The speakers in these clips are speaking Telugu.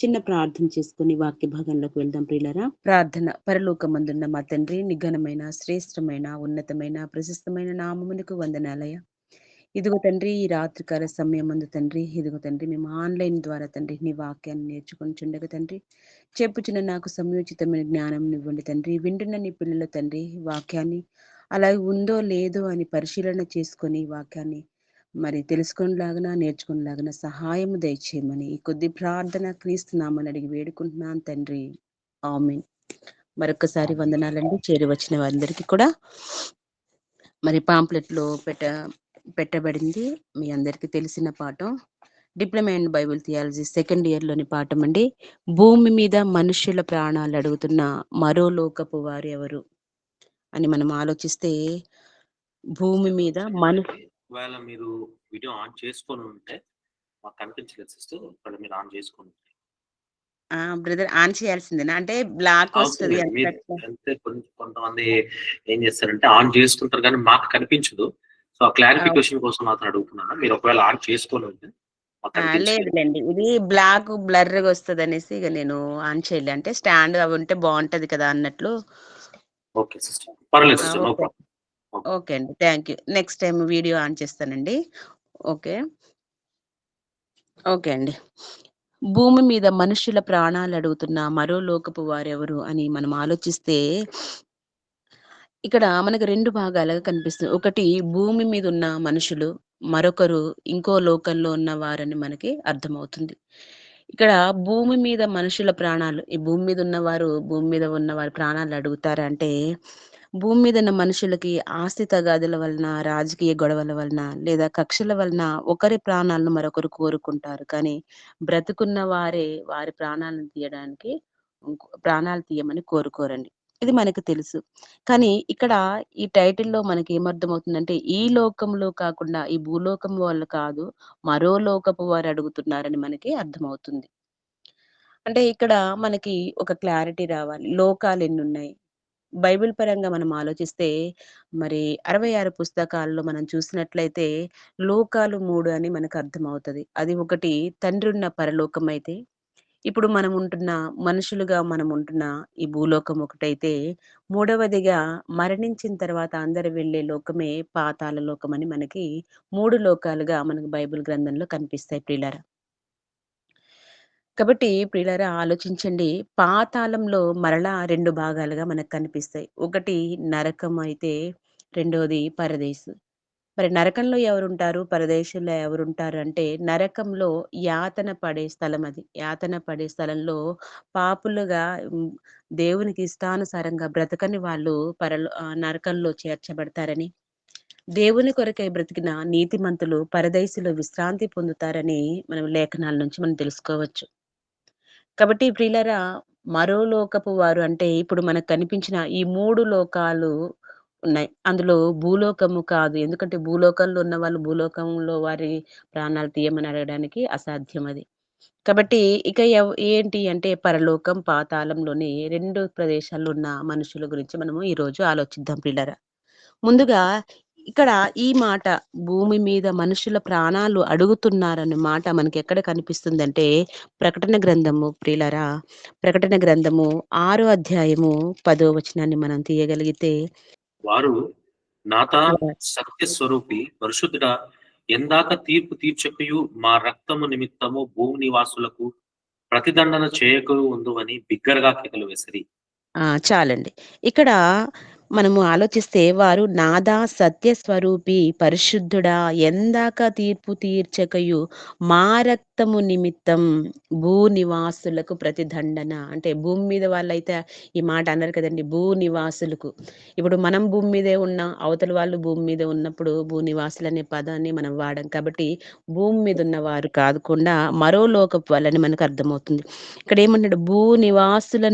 చిన్న ప్రార్థన చేసుకొని వాక్య భాగంలోకి వెళ్దాం ప్రియులారా. ప్రార్థన. పరలోకమందున్న మా తండ్రి, నీ ఘనమైన, శ్రేష్టమైన, ఉన్నతమైన, ప్రశస్తమైన నామమునకు వందనాలయ. ఇదిగో తండ్రి, ఈ రాత్రికాల సమయమందు తండ్రి, ఇదిగో తండ్రి, మేము ఆన్‌లైన్ ద్వారా తండ్రి నీ వాక్యాన్ని నేర్చుకొనుచుండగా తండ్రి, చెప్పుచున్న నాకు సమయోచితమైన జ్ఞానంనివ్వండి తండ్రి. వింటున్న నీ పిల్లల తండ్రి వాక్యాన్ని అలాగే ఉందో లేదో అని పరిశీలన చేసుకొని వాక్యాన్ని మరి తెలుసుకొనిలాగన, నేర్చుకునేలాగన సహాయము దయచేయమని ఈ కొద్ది ప్రార్థన క్రీస్తు నామమున అడిగి వేడుకుంటున్నాను తండ్రి. ఆమేన్. మరొక్కసారి వందనాలండి చేరి వచ్చిన వారందరికీ కూడా. మరి పాంప్లెట్‌లో పెట్టబడింది. మీ అందరికీ తెలిసిన పాఠం. Diploma in Bible theology second ఇయర్‌లోని పాఠం అండి. భూమి మీద మనుష్యుల ప్రాణాలు అడుగుతున్న మరో లోకపు వారు ఎవరు అని మనం ఆలోచిస్తే, భూమి మీద ఒకవేళ మీరు వీడియో ఆన్ చేసుకొని ఉంటే మాకు కనిపించలేదు సిస్టర్. ఒకవేళ మీరు ఆన్ చేసుకొని ఉంటే బ్రదర్ ఆన్ చేయాల్సిందేనా? అంటే బ్లాక్ అవసరం వస్తది లేదు. మీరు అట్లా. అంటే కొంతమంది ఏం చేస్తారంటే ఆన్ చేసుకుంటారు కానీ మాకు కనిపించదు. సో ఆ క్లారిఫికేషన్ కోసం మాత్రం అడుగుతున్నాను. మీరు ఒకవేళ ఆన్ చేసుకొని ఉంటే మాకు కనిపించలేదు. లేదులెండి. ఇది బ్లాక్ బ్లర్‌గా వస్తదనేసి ఇగ నేను ఆన్ చేయలే. అంటే స్టాండ్ అవి ఉంటే బావుంటది కదా అన్నట్లు. Okay sister. పర్లేదు sister. No okay. Problem. Okay అండి. Thank you. Next time video on చేస్తానండి. ఓకే. ఓకే అండి. భూమి మీద మనుష్యుల ప్రాణాలు అడుగుతున్న మరో లోకపు వారెవరు అని మనం ఆలోచిస్తే, ఇక్కడ మనకు 2 భాగాలుగా కనిపిస్తుంది. ఒకటి భూమి మీద ఉన్న మనుషులు, మరొకరు ఇంకో లోకంలో ఉన్న వారని మనకి అర్థమవుతుంది. ఇక్కడ భూమి మీద మనుషుల ప్రాణాలు, ఈ భూమి మీద ఉన్నవారు, భూమి మీద ఉన్నవారి ప్రాణాలు అడుగుతారా అంటే, భూమి మీద ఉన్న మనుషులకి ఆస్తి తగాదుల వలన, రాజకీయ గొడవల వలన, లేదా కక్షల వలన ఒకరి ప్రాణాలను మరొకరు కోరుకుంటారు. కానీ బ్రతికున్న వారే వారి ప్రాణాలను తీయడానికి ప్రాణాలు తీయమని కోరుకోరండి. ఇది మనకు తెలుసు. కానీ ఇక్కడ ఈ టైటిల్‌లో మనకేమర్థమవుతుందంటే, ఈ లోకంలో కాకుండా ఈ భూలోకం వాళ్ళు కాదు, మరో లోకపు వారు అడుగుతున్నారని మనకి అర్థమవుతుంది. అంటే ఇక్కడ మనకి ఒక క్లారిటీ రావాలి. లోకాలెన్నున్నాయి? బైబిల్ పరంగా మనం ఆలోచిస్తే, మరి 66 పుస్తకాల్లో మనం చూసినట్లయితే లోకాలు 3 అని మనకు అర్థమవుతది. అది ఒకటి తండ్రున్న పరలోకమైతే, ఇప్పుడు మనం ఉంటున్న మనుషులుగా మనం ఉంటున్న ఈ భూలోకం ఒకటైతే, మూడవదిగా మరణించిన తర్వాత అందరూ వెళ్ళే లోకమే పాతాళ లోకమని మనకి 3 లోకాలుగా మనకు బైబిల్ గ్రంథంలో కనిపిస్తాయి ప్రియులారా. కాబట్టి ప్రియులారా ఆలోచించండి. పాతాళంలో మరలా 2 భాగాలుగా మనకు కనిపిస్తాయి. ఒకటి నరకం అయితే, రెండోది పరదేశు. మరి నరకంలో ఎవరుంటారు? పరదేశంలో ఎవరుంటారు అంటే, నరకంలో యాతన పడే స్థలం అది. యాతన పడే స్థలంలో పాపులుగా దేవునికి ఇష్టానుసారంగా బ్రతకని వాళ్ళు నరకంలో చేర్చబడతారని, దేవుని కొరకై బ్రతికిన నీతిమంతులు పరదైసులో విశ్రాంతి పొందుతారని మనం లేఖనాల నుంచి మనం తెలుసుకోవచ్చు. కాబట్టి ప్రియులారా, మరో లోకపు వారు అంటే ఇప్పుడు మనకు కనిపించిన ఈ 3 లోకాలు ఉన్నాయి. అందులో భూలోకము కాదు. ఎందుకంటే భూలోకంలో ఉన్నవాళ్ళు భూలోకంలో వారి ప్రాణాలు తీయమని అడగడానికి అసాధ్యం అది. కాబట్టి ఇక ఏంటి అంటే పరలోకం, పాతాళంలోని 2 ప్రదేశాల్లో ఉన్న మనుషుల గురించి మనము ఈరోజు ఆలోచిద్దాం ప్రియులారా. ముందుగా ఇక్కడ ఈ మాట భూమి మీద మనుషుల ప్రాణాలు అడుగుతున్నారన్న మాట మనకెక్కడ కనిపిస్తుందంటే, ప్రకటన గ్రంథము ప్రియులారా, ప్రకటన గ్రంథము 6 అధ్యాయము 10 వచనాన్ని మనం తీయగలిగితే, వారు నాథా యాహ్! సత్య స్వరూపి పరిశుద్ధుడా ఎందాక తీర్పు తీర్చకయు మా రక్తము నిమిత్తము భూమి నివాసులకు ప్రతిదండన చేయకయు ఉందువని బిగ్గరగా కేకలు వేసిరి. చాలండి. ఇక్కడ మనము ఆలోచిస్తే వారు నాదా సత్యస్వరూపి పరిశుద్ధుడా ఎందాక తీర్పు తీర్చకయు మా రక్తము నిమిత్తం భూనివాసులకు ప్రతిదండన. అంటే భూమి మీద వాళ్ళైతే ఈ మాట అనరు కదండీ! భూనివాసులకు. ఇప్పుడు మనం భూమి మీదే ఉన్నాం. అవతల వాళ్ళు భూమి మీద ఉన్నప్పుడు భూనివాసులనే పదాన్ని మనం వాడం. కాబట్టి భూమి మీద ఉన్నవారు కాకుండా మరో లోకపు వాళ్ళని మనకు అర్థమవుతుంది. ఇక్కడేమన్నాడు భూనివాసుల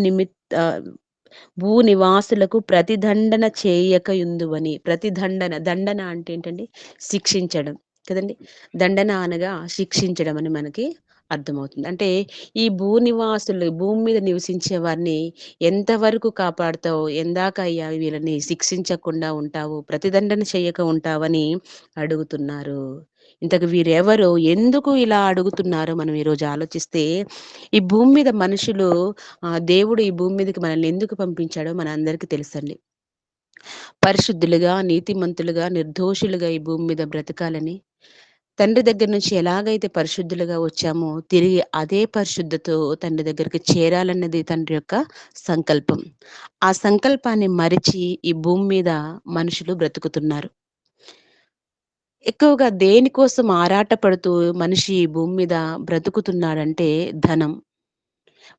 భూనివాసులకు ప్రతిదండన చేయకయుందువని. ప్రతిదండన, దండన అంటే ఏంటండి? శిక్షించడం కదండీ! దండన అనగా శిక్షించడం అని మనకి అర్థమవుతుంది. అంటే ఈ భూనివాసులు భూమి మీద నివసించే వారిని ఎంతవరకు కాపాడుతావు? ఎందాకయ్యా వీళ్ళని శిక్షించకుండా ఉంటావు? ప్రతిదండన చెయ్యక ఉంటావని అడుగుతున్నారు. ఇంతకు వీరెవరో? ఎందుకు ఇలా అడుగుతున్నారో మనం ఈరోజు ఆలోచిస్తే, ఈ భూమి మీద మనుషులు దేవుడు ఈ భూమి మీదకి మనల్ని ఎందుకు పంపించాడో మనందరికీ తెలుసండి. పరిశుద్ధులుగా, నీతిమంతులుగా, నిర్దోషులుగా ఈ భూమి మీద బ్రతకాలని, తండ్రి దగ్గర నుంచి ఎలాగైతే పరిశుద్ధులుగా వచ్చామో, తిరిగి అదే పరిశుద్ధతో తండ్రి దగ్గరికి చేరాలన్నది తండ్రి యొక్క సంకల్పం. ఆ సంకల్పాన్ని మరిచి ఈ భూమి మీద మనుషులు బ్రతుకుతున్నారు. ఎక్కువగా దేనికోసం ఆరాటపడుతూ మనిషి ఈ భూమి మీద బ్రతుకుతున్నాడంటే ధనం.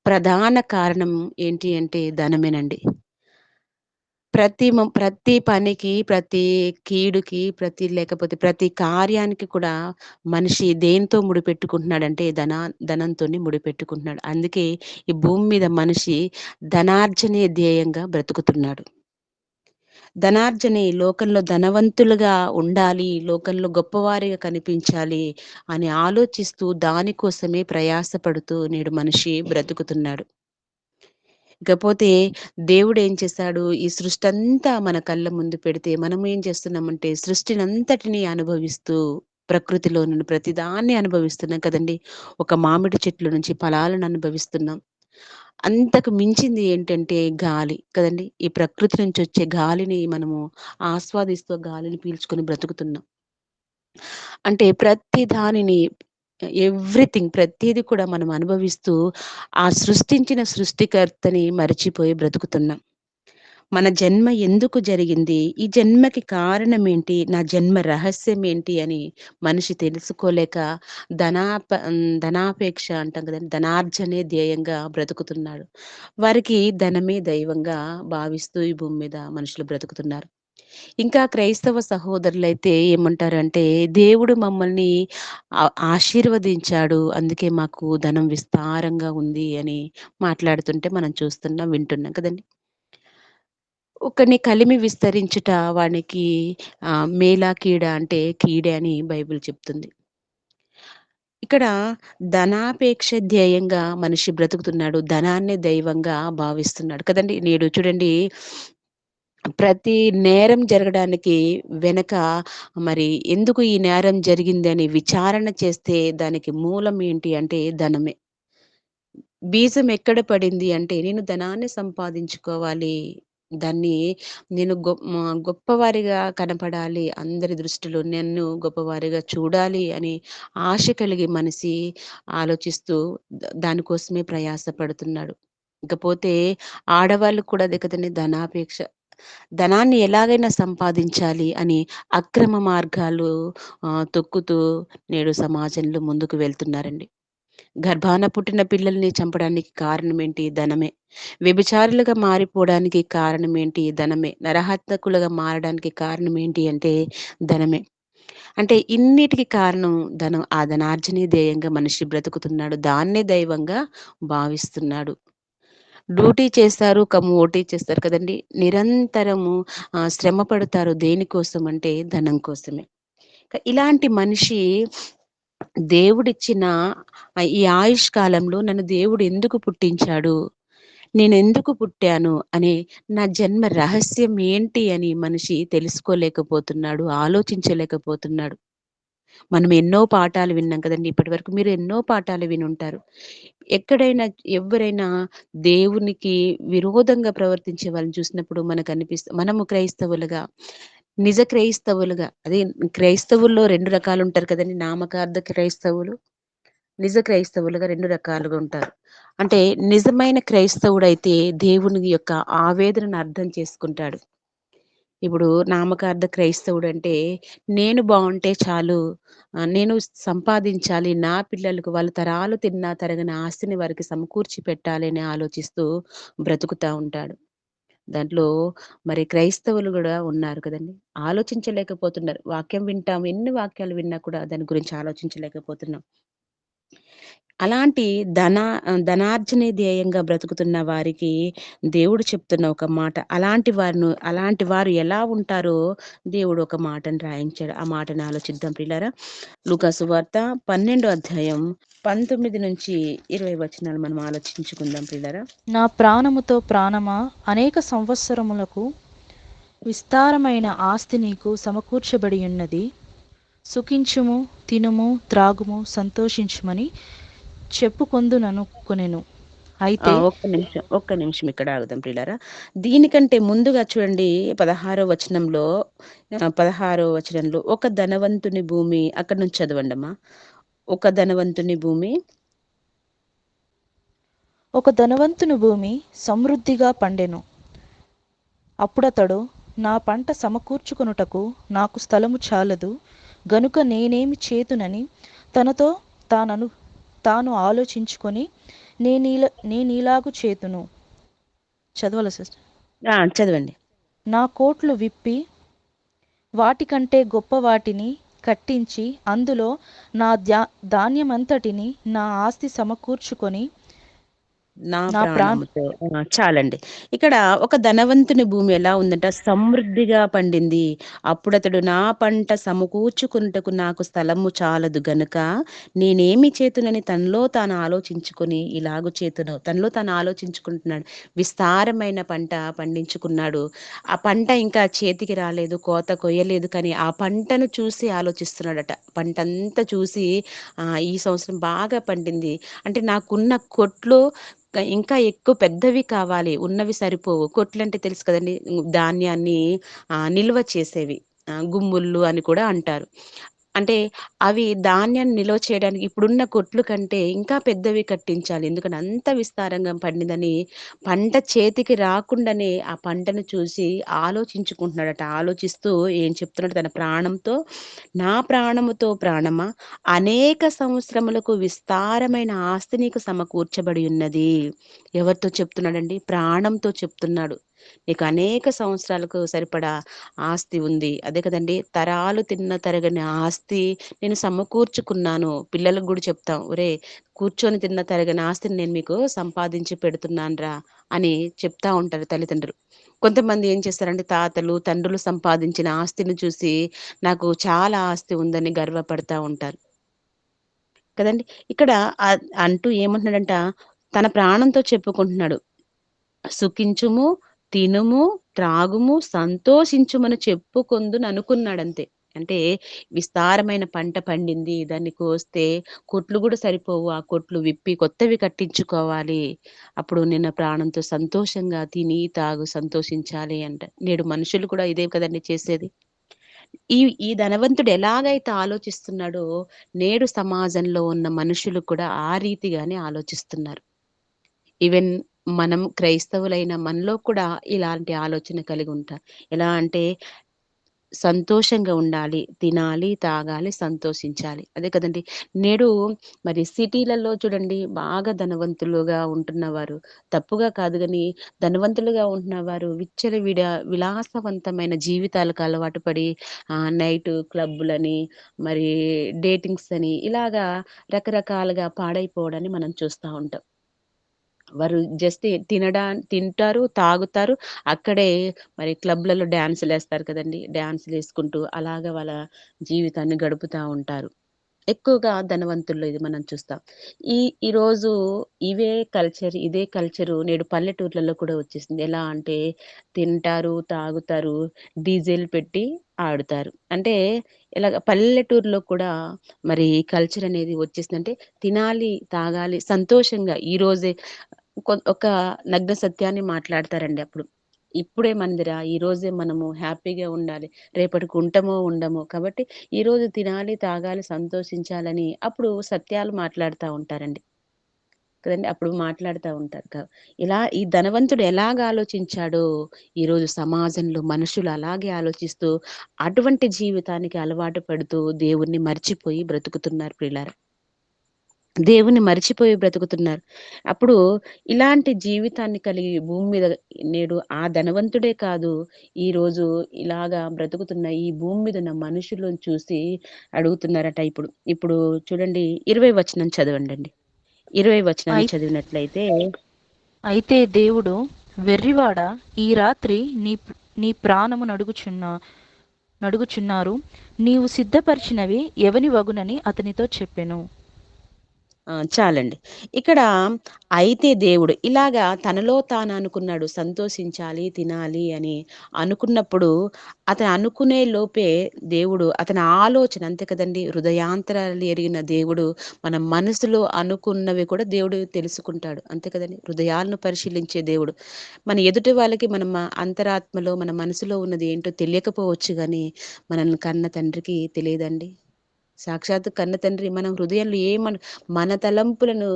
ప్రధాన కారణం ఏంటి అంటే ధనమేనండి. ప్రతి పనికి, ప్రతి కీడుకి, లేకపోతే ప్రతి కార్యానికి కూడా మనిషి దేనితో ముడిపెట్టుకుంటున్నాడంటే ధనంతోని ముడిపెట్టుకుంటున్నాడు. అందుకే ఈ భూమి మీద మనిషి ధనార్జనే ధ్యేయంగా బ్రతుకుతున్నాడు. ధనార్జనే లోకంలో ధనవంతులుగా ఉండాలి, లోకంలో గొప్పవారిగా కనిపించాలి అని ఆలోచిస్తూ దానికోసమే ప్రయాసపడుతూ నేడు మనిషి బ్రతుకుతున్నాడు. ఇకపోతే దేవుడేం చేశాడు, ఈ సృష్టంతా మన కళ్ళ ముందు పెడితే మనం ఏం చేస్తున్నామంటే సృష్టినంతటిని అనుభవిస్తూ ప్రకృతిలో నుండి ప్రతిదాన్ని అనుభవిస్తున్నాం కదండీ! ఒక మామిడి చెట్ల నుంచి ఫలాలను అనుభవిస్తున్నాం. అంతకు మించింది ఏంటంటే గాలి కదండీ! ఈ ప్రకృతి నుంచి వచ్చే గాలిని మనము ఆస్వాదిస్తూ గాలిని పీల్చుకొని బ్రతుకుతున్నాం. అంటే ప్రతి దానిని ఎవ్రీథింగ్ ప్రతీది కూడా మనం అనుభవిస్తూ ఆ సృష్టించిన సృష్టికర్తని మరిచిపోయి బ్రతుకుతున్నాం. మన జన్మ ఎందుకు జరిగింది? ఈ జన్మకి కారణమేంటి? నా జన్మ రహస్యమేంటి? అని మనిషి తెలుసుకోలేక ధనాపేక్ష అంటాం కదండీ! ధనార్జనే ధ్యేయంగా బ్రతుకుతున్నాడు. వారికి ధనమే దైవంగా భావిస్తూ ఈ భూమి మీద మనుషులు బ్రతుకుతున్నారు. ఇంకా క్రైస్తవ సహోదరులైతే ఏమంటారంటే, దేవుడు మమ్మల్ని ఆశీర్వదించాడు. అందుకే మాకు ధనం విస్తారంగా ఉంది అని మాట్లాడుతుంటే మనం చూస్తున్నాం, వింటున్నాం కదండీ! ఒకని కలిమి విస్తరించుట వానికి మేలా కీడా అంటే కీడే అని బైబిల్ చెప్తుంది. ఇక్కడ ధనాపేక్ష ధ్యేయంగా మనిషి బ్రతుకుతున్నాడు. ధనాన్నే దైవంగా భావిస్తున్నాడు కదండీ! నేడు చూడండి ప్రతి నేరం జరగడానికి వెనక మరి ఎందుకు ఈ నేరం జరిగిందని విచారణ చేస్తే దానికి మూలం ఏంటి అంటే ధనమే. బీజం ఎక్కడ పడింది అంటే నేను ధనాన్ని సంపాదించుకోవాలి. దాన్ని నేను గొప్పవారిగా కనపడాలి. అందరి దృష్టిలో నన్ను గొప్పవారిగా చూడాలి అని ఆశ కలిగి మనిషి ఆలోచిస్తూ దానికోసమే ప్రయాస పడుతున్నాడు. ఇకపోతే ఆడవాళ్ళు కూడా అదే కదండీ ధనాపేక్ష. ధనాన్ని ఎలాగైనా సంపాదించాలి అని అక్రమ మార్గాలు తొక్కుతూ నేడు సమాజంలో ముందుకు వెళ్తున్నారండి. గర్భాన పుట్టిన పిల్లల్ని చంపడానికి కారణమేంటి? ధనమే. వ్యభిచారులుగా మారిపోవడానికి కారణమేంటి? ధనమే. నరహంతకులుగా మారడానికి కారణమేంటి అంటే ధనమే. అంటే ఇన్నిటికి కారణం ధనం. ఆ ధనార్జనే ధ్యేయంగా మనిషి బ్రతుకుతున్నాడు. దాన్నే దైవంగా భావిస్తున్నాడు. డ్యూటీ చేస్తారు, ఓటీ చేస్తారు కదండీ! నిరంతరము శ్రమ పడతారు దేనికోసం అంటే ధనం కోసమే. ఇలాంటి మనిషి దేవుడిచ్చిన ఈ ఆయుష్ కాలంలో నన్ను దేవుడు ఎందుకు పుట్టించాడు? నేనెందుకు పుట్టాను? అనే నా జన్మ రహస్యం ఏంటి అని మనిషి తెలుసుకోలేకపోతున్నాడు. ఆలోచించలేకపోతున్నాడు. మనం ఎన్నో పాఠాలు విన్నాం కదండీ! ఇప్పటివరకు మీరు ఎన్నో పాఠాలు వినుంటారు. ఎక్కడైనా ఎవ్వరైనా దేవునికి విరోధంగా ప్రవర్తించే వాళ్ళని చూసినప్పుడు మనము క్రైస్తవులుగా, నిజ క్రైస్తవులుగా అదే క్రైస్తవుల్లో 2 రకాలుంటారు కదండీ! నామకార్థ క్రైస్తవులు, నిజ క్రైస్తవులుగా 2 రకాలుగా ఉంటారు. అంటే నిజమైన క్రైస్తవుడైతే దేవుని యొక్క ఆవేదనను అర్థం చేసుకుంటాడు. ఇప్పుడు నామకార్థ క్రైస్తవుడంటే నేను బావుంటే చాలు. నేను సంపాదించాలి. నా పిల్లలకు వాళ్ళ తరాలు తిన్నా తరగని ఆస్తిని వారికి సమకూర్చి పెట్టాలి అని ఆలోచిస్తూ బ్రతుకుతా ఉంటాడు. దాంట్లో మరి క్రైస్తవులు గూడా ఉన్నారు కదండీ! ఆలోచించలేకపోతున్నారు. వాక్యం వింటాం. ఎన్ని వాక్యాలు విన్నా కూడా దాని గురించి ఆలోచించలేకపోతున్నాం. అలాంటి ధనార్జనే ధ్యేయంగా బ్రతుకుతున్న వారికి దేవుడు చెప్తున్న ఒక మాట. అలాంటి వారు ఎలా ఉంటారో దేవుడు ఒక మాటను రాయించాడు. ఆ మాటను ఆలోచిద్దాం ప్రియులారా. లూకా సువార్త 12 అధ్యాయం 19-20 వచనాలు మనం ఆలోచించుకుందాం ప్రియులారా. నా ప్రాణముతో ప్రాణమా, అనేక సంవత్సరములకు విస్తారమైన ఆస్తి నీకు సమకూర్చబడి ఉన్నది. సుఖించుము, తినుము, త్రాగుము, సంతోషించుమని చెప్పుకొందుననుకొనెను. అయితే ఒక్క నిమిషం ఇక్కడ ఆగుదాం ప్రియులారా. దీనికంటే ముందుగా చూడండి 16వ వచనంలో ఒక ధనవంతుని భూమి అక్కడి నుంచి చదవండమ్మా. ఒక ధనవంతుని భూమి ఒక ధనవంతుని భూమి సమృద్ధిగా పండెను. అప్పుడతడు, నా పంట సమకూర్చుకొనుటకు నాకు స్థలము చాలదు, గనుక నేనేమి చేతునని తనతో తాను ఆలోచించుకొని నేనీలాగు చేతును. చదవాలా సిస్టర్? చదవండి. నా కోట్లు విప్పి వాటికంటే గొప్ప వాటిని కట్టించి అందులో నా ధాన్యమంతటిని నా ఆస్తి సమకూర్చుకొని నా నా ప్రాణముతో చాలండి. ఇక్కడ ఒక ధనవంతుని భూమి ఎలా ఉందంట, సమృద్ధిగా పండింది. అప్పుడతడు, నా పంట సమకూర్చుకొనుటకు నాకు స్థలము చాలదు గనుక నేనేమి చేతునని తనలో తాను ఆలోచించుకొని తనలో తాను ఆలోచించుకుంటున్నాడు. విస్తారమైన పంట పండించుకున్నాడు. ఆ పంట ఇంకా చేతికి రాలేదు, కోత కొయ్యలేదు, కానీ ఆ పంటను చూసి ఆలోచిస్తున్నాడట. పంటంతా చూసి ఈ సంవత్సరం బాగా పండింది. అంటే నాకున్న కొట్లు ఇంకా ఎక్కువ పెద్దవి కావాలి, ఉన్నవి సరిపోవు. కొట్లంటే తెలుసు కదండీ! ధాన్యాన్ని నిల్వ చేసేవి. గుమ్ముళ్ళు అని కూడా అంటారు. అంటే అవి ధాన్యాన్ని నిల్వ చేయడానికి ఇప్పుడున్న కొట్లు కంటే ఇంకా పెద్దవి కట్టించాలి. ఎందుకంటే అంత విస్తారంగా పండిందని పంట చేతికి రాకుండానే ఆ పంటను చూసి ఆలోచించుకుంటున్నాడట. ఆలోచిస్తూ ఏం చెప్తున్నాడు తన ప్రాణంతో, నా ప్రాణముతో ప్రాణమా, అనేక సంవత్సరములకు విస్తారమైన ఆస్తి నీకు సమకూర్చబడి ఉన్నది. ఎవరితో చెప్తున్నాడండి? ప్రాణంతో చెప్తున్నాడు. నీకు అనేక సంవత్సరాలకు సరిపడా ఆస్తి ఉంది. అదే కదండి, తరాలు తిన్న తరగని ఆస్తి నేను సమకూర్చుకున్నాను. పిల్లలకు కూడా చెప్తాం, ఒరే కూర్చొని తిన్న తరగని ఆస్తిని నేను మీకు సంపాదించి పెడుతున్నానురా అని చెప్తా ఉంటారు తల్లిదండ్రులు. కొంతమంది ఏం చేస్తారంటే, తాతలు తండ్రులు సంపాదించిన ఆస్తిని చూసి నాకు చాలా ఆస్తి ఉందని గర్వపడతా ఉంటారు కదండి. ఇక్కడ అంటూ ఏమంటున్నాడంట, తన ప్రాణంతో చెప్పుకుంటున్నాడు. సుఖించుము, తినుము, త్రాగుము, సంతోషించుమని చెప్పుకొందుననుకున్నాడంతే. అంటే విస్తారమైన పంట పండింది. దాన్ని కోస్తే కొట్లు గూడా సరిపోవు. ఆ కొట్లు విప్పి కొత్తవి కట్టించుకోవాలి. అప్పుడు నిన్న ప్రాణంతో సంతోషంగా తిని, తాగు సంతోషించాలి అంట. నేడు మనుషులు కూడా ఇదే కదండీ చేసేది. ఈ ఈ ధనవంతుడు ఎలాగైతే ఆలోచిస్తున్నాడో, నేడు సమాజంలో ఉన్న మనుషులు కూడా ఆ రీతిగానే ఆలోచిస్తున్నారు. ఈవెన్ మనం క్రైస్తవులైన మనలో కూడా ఇలాంటి ఆలోచన కలిగి ఉంటారు. ఎలా అంటే సంతోషంగా ఉండాలి, తినాలి, తాగాలి, సంతోషించాలి. అదే కదండీ! నేడు మరి సిటీలలో చూడండి, బాగా ధనవంతులుగా ఉంటున్నవారు, తప్పుగా కాదు గానీ, ధనవంతులుగా ఉంటున్నవారు విలాసవంతమైన జీవితాలకు అలవాటు పడి నైట్ క్లబ్బులని, మరి డేటింగ్స్ అని ఇలాగా రకరకాలుగా పాడైపోవడాన్ని మనం చూస్తా ఉంటాం. వారు జస్ట్ తింటారు, తాగుతారు. అక్కడే మరి క్లబ్‌లలో డాన్సులేస్తారు కదండీ! డాన్సులేసుకుంటూ అలాగా వాళ్ళ జీవితాన్ని గడుపుతా ఉంటారు. ఎక్కువగా ధనవంతుల్లో ఇది మనం చూస్తాం. ఈ ఈరోజు ఇదే కల్చరు నేడు పల్లెటూర్లలో కూడా వచ్చేసింది. ఎలా అంటే తింటారు, తాగుతారు, డీజేలు పెట్టి ఆడుతారు. అంటే ఇలాగ పల్లెటూరులో కూడా మరి కల్చర్ అనేది వచ్చేసిందంటే తినాలి, తాగాలి, సంతోషంగా ఈరోజే ఒక నగ్న సత్యాన్ని మాట్లాడతారండి అప్పుడు. ఇప్పుడే మనదిరా, ఈరోజే మనము హ్యాపీగా ఉండాలి. రేపటికి ఉంటామో, ఉండమో. కాబట్టి ఈరోజు తినాలి, తాగాలి, సంతోషించాలని అప్పుడు సత్యాలు మాట్లాడుతా ఉంటారండి. కదండీ! అప్పుడు మాట్లాడుతా ఉంటారు. ఇలా ఈ ధనవంతుడు ఎలాగ ఆలోచించాడో, ఈరోజు సమాజంలో మనుషులు అలాగే ఆలోచిస్తూ, అటువంటి జీవితానికి అలవాటు పడుతూ, దేవుణ్ణి మర్చిపోయి బ్రతుకుతున్నారు ప్రియులారా. దేవుణ్ణి మరిచిపోయి బ్రతుకుతున్నారు. అప్పుడు ఇలాంటి జీవితాన్ని కలిగి భూమి మీద నేడు ఆ ధనవంతుడే కాదు, ఈరోజు ఇలాగా బ్రతుకుతున్న ఈ భూమి మీద ఉన్న మనుషులను చూసి అడుగుతున్నారట ఇప్పుడు. ఇప్పుడు చూడండి 20 వచనం చదవండండి. 20 వచనాన్ని అయి- చదివినట్లయితే అయితే దేవుడు, వెర్రివాడా, ఈ రాత్రి నీ నీ ప్రాణము నడుగుచున్నారు, నీవు సిద్ధపరిచినవి ఎవని వగునని అతనితో చెప్పెను. చాలండి. ఇక్కడ అయితే దేవుడు ఇలాగా తనలో తాను అనుకున్నాడు సంతోషించాలి, తినాలి అని అనుకున్నప్పుడు, అతను అనుకునే లోపే దేవుడు అతని ఆలోచన అంతే కదండీ! హృదయాంతరాలు ఎరిగిన దేవుడు మన మనసులో అనుకున్నవి కూడా దేవుడు తెలుసుకుంటాడు. అంతే కదండీ! హృదయాలను పరిశీలించే దేవుడు. మన ఎదుటి వాళ్ళకి మన అంతరాత్మలో, మన మనసులో ఉన్నది ఏంటో తెలియకపోవచ్చు గానీ, మనల్ని కన్న తండ్రికి తెలియదండి? సాక్షాత్తు కన్న తండ్రి మన హృదయంలో మన తలంపులను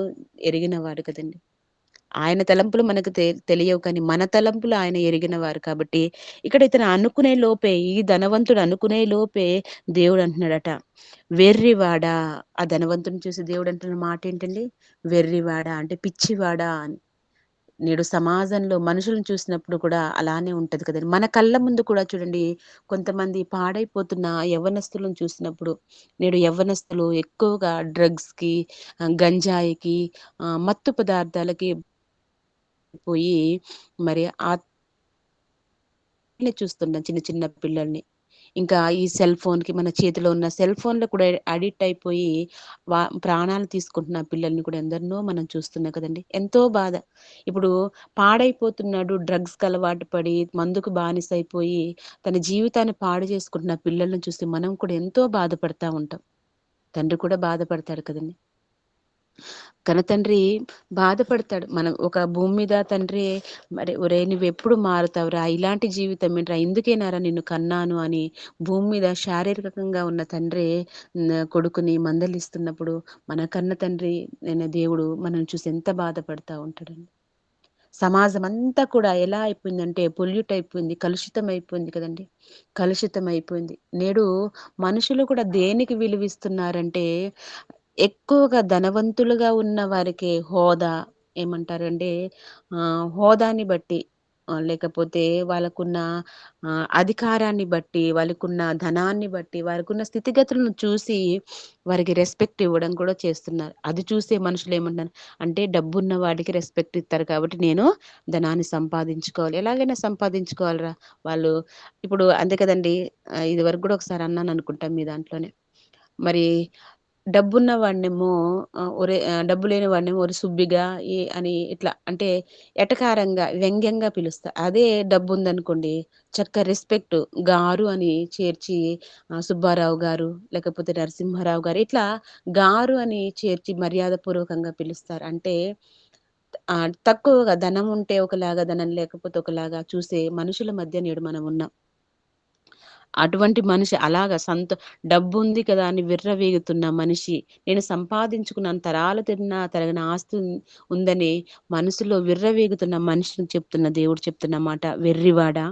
ఎరిగినవాడు కదండీ! ఆయన తలంపులు మనకు తెలియవు కానీ, మన తలంపులు ఆయన ఎరిగినవారు కాబట్టి, ఇక్కడ ఇతను అనుకునే లోపే, ఈ ధనవంతుడు అనుకునే లోపే దేవుడంటున్నాడట, "వెర్రివాడా." ఆ ధనవంతుడిని చూసి దేవుడంటున్న మాటేంటండి? వెర్రివాడా అంటే పిచ్చివాడా అని. నేడు సమాజంలో మనుషులను చూసినప్పుడు కూడా అలానే ఉంటది కదండీ. మన కళ్ళ ముందు కూడా చూడండి కొంతమంది పాడైపోతున్న యవ్వనస్తులను చూసినప్పుడు, నేడు యవ్వనస్తులు ఎక్కువగా డ్రగ్స్‌కి, గంజాయికి, మత్తు పదార్థాలకి పోయి మరి చూస్తున్నాం చిన్న చిన్న పిల్లల్ని. ఇంకా ఈ సెల్ ఫోన్‌కి మన చేతిలో ఉన్న సెల్ ఫోన్‌లో కూడా అడిక్ట్ అయిపోయి ప్రాణాలు తీసుకుంటున్న పిల్లల్ని కూడా ఎందరినో మనం చూస్తున్నాం కదండీ! ఎంతో బాధ. ఇప్పుడు పాడైపోతున్నాడు డ్రగ్స్‌కి అలవాటు పడి, మందుకు బానిసైపోయి, తన జీవితాన్ని పాడు చేసుకుంటున్న పిల్లల్ని చూసి మనం కూడా ఎంతో బాధపడతా ఉంటాం. తండ్రి కూడా బాధపడతాడు కదండీ! కనతండ్రి బాధపడతాడు. మనం ఒక భూమి మీద తండ్రి మరి "ఒరేయ్! నువ్వెప్పుడు మారుతావురా? ఇలాంటి జీవితం ఏంట్రా? ఇందుకేనారా నిన్ను కన్నాను" అని భూమి మీద శారీరకంగా ఉన్న తండ్రి కొడుకుని మందలిస్తున్నప్పుడు, మన కన్న తండ్రి అయిన దేవుడు మనల్ని చూసి ఎంత బాధపడతా ఉంటాడండి. సమాజం అంతా కూడా ఎలా అయిపోయిందంటే పొల్యూట్ అయిపోయింది. కలుషితం అయిపోయింది కదండీ! కలుషితం అయిపోయింది. నేడు మనుషులు కూడా దేనికి విలువిస్తున్నారంటే, ఎక్కువగా ధనవంతులుగా ఉన్న వారికి హోదా ఏమంటారంటే హోదాని బట్టి లేకపోతే వాళ్ళకున్న అధికారాన్ని బట్టి, వాళ్ళకున్న ధనాన్ని బట్టి, వారికున్న స్థితిగతులను చూసి వారికి రెస్పెక్ట్ ఇవ్వడం కూడా చేస్తున్నారు. అది చూసే మనుషులేమంటున్నారు అంటే డబ్బున్న వాడికి రెస్పెక్ట్ ఇత్తారు కాబట్టి నేను ధనాన్ని సంపాదించుకోవాలి. ఎలాగైనా సంపాదించుకోవాలిరా! వాళ్ళు ఇప్పుడు అంతే కదండీ! ఇదివరకు గూడా ఒకసారి అన్నాననుకుంటా మీ దాంట్లోనే. మరి డబ్బున్న వాడినేమో డబ్బు లేని వాడినేమో ఒరి సుబ్బిగా అని ఇట్లా అంటే ఎటకారంగా, వ్యంగ్యంగా పిలుస్తా. అదే డబ్బుందనుకోండి రెస్పెక్ట్ గారు అని చేర్చి సుబ్బారావు గారు, లేకపోతే నరసింహారావు గారు ఇట్లా గారు అని చేర్చి మర్యాదపూర్వకంగా పిలుస్తారు. అంటే తక్కువగా ధనం ఉంటే ఒకలాగా, ధనం లేకపోతే ఒకలాగా చూసే మనుషుల మధ్య నేడు మనం ఉన్నాం. అటువంటి మనిషి అలాగా డబ్బుంది కదా అని విర్రవీగుతున్న మనిషి, నేను సంపాదించుకున్నాను తరగని ఆస్తి ఉందని మనసులో విర్రవీగుతున్న మనిషిని చెప్తున్న దేవుడు చెప్తున్న మాట, "వెర్రివాడా!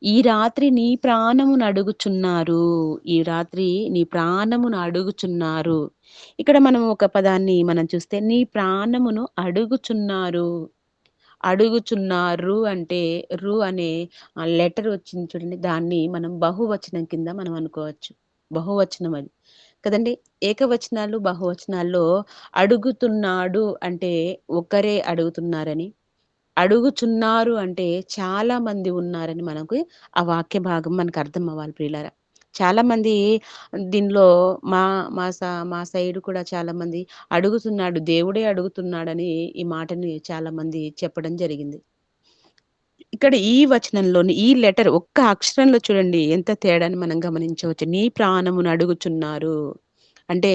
ఈ రాత్రి నీ ప్రాణమును అడుగుచున్నారు. ఈ రాత్రి నీ ప్రాణమును అడుగుచున్నారు." ఇక్కడ మనం ఒక పదాన్ని మనం చూస్తే, నీ ప్రాణమును అడుగుచున్నారు. అడుగుచున్నారు అంటే అనే లెటర్ వచ్చింది చూడండి. దాన్ని మనం బహువచనం కింద మనం అనుకోవచ్చు. బహువచనం అది. కదండీ! ఏకవచనాలు, బహువచనాల్లో అడుగుతున్నాడు అంటే ఒకరే అడుగుతున్నారని, అడుగుచున్నారు అంటే చాలా మంది ఉన్నారని మనకు ఆ వాక్య భాగం మనకు అర్థం అవ్వాలి ప్రియులారా. చాలామంది దీనిలో మా మా సైడ్ కూడా చాలామంది అడుగుతున్నాడు, దేవుడే అడుగుతున్నాడని ఈ మాటని చాలామంది చెప్పడం జరిగింది. ఇక్కడ ఈ వచనంలోని ఈ లెటర్ ఒక్క అక్షరంలో చూడండి ఎంత తేడాని మనం గమనించవచ్చు. నీ ప్రాణమును అడుగుచున్నారు. అంటే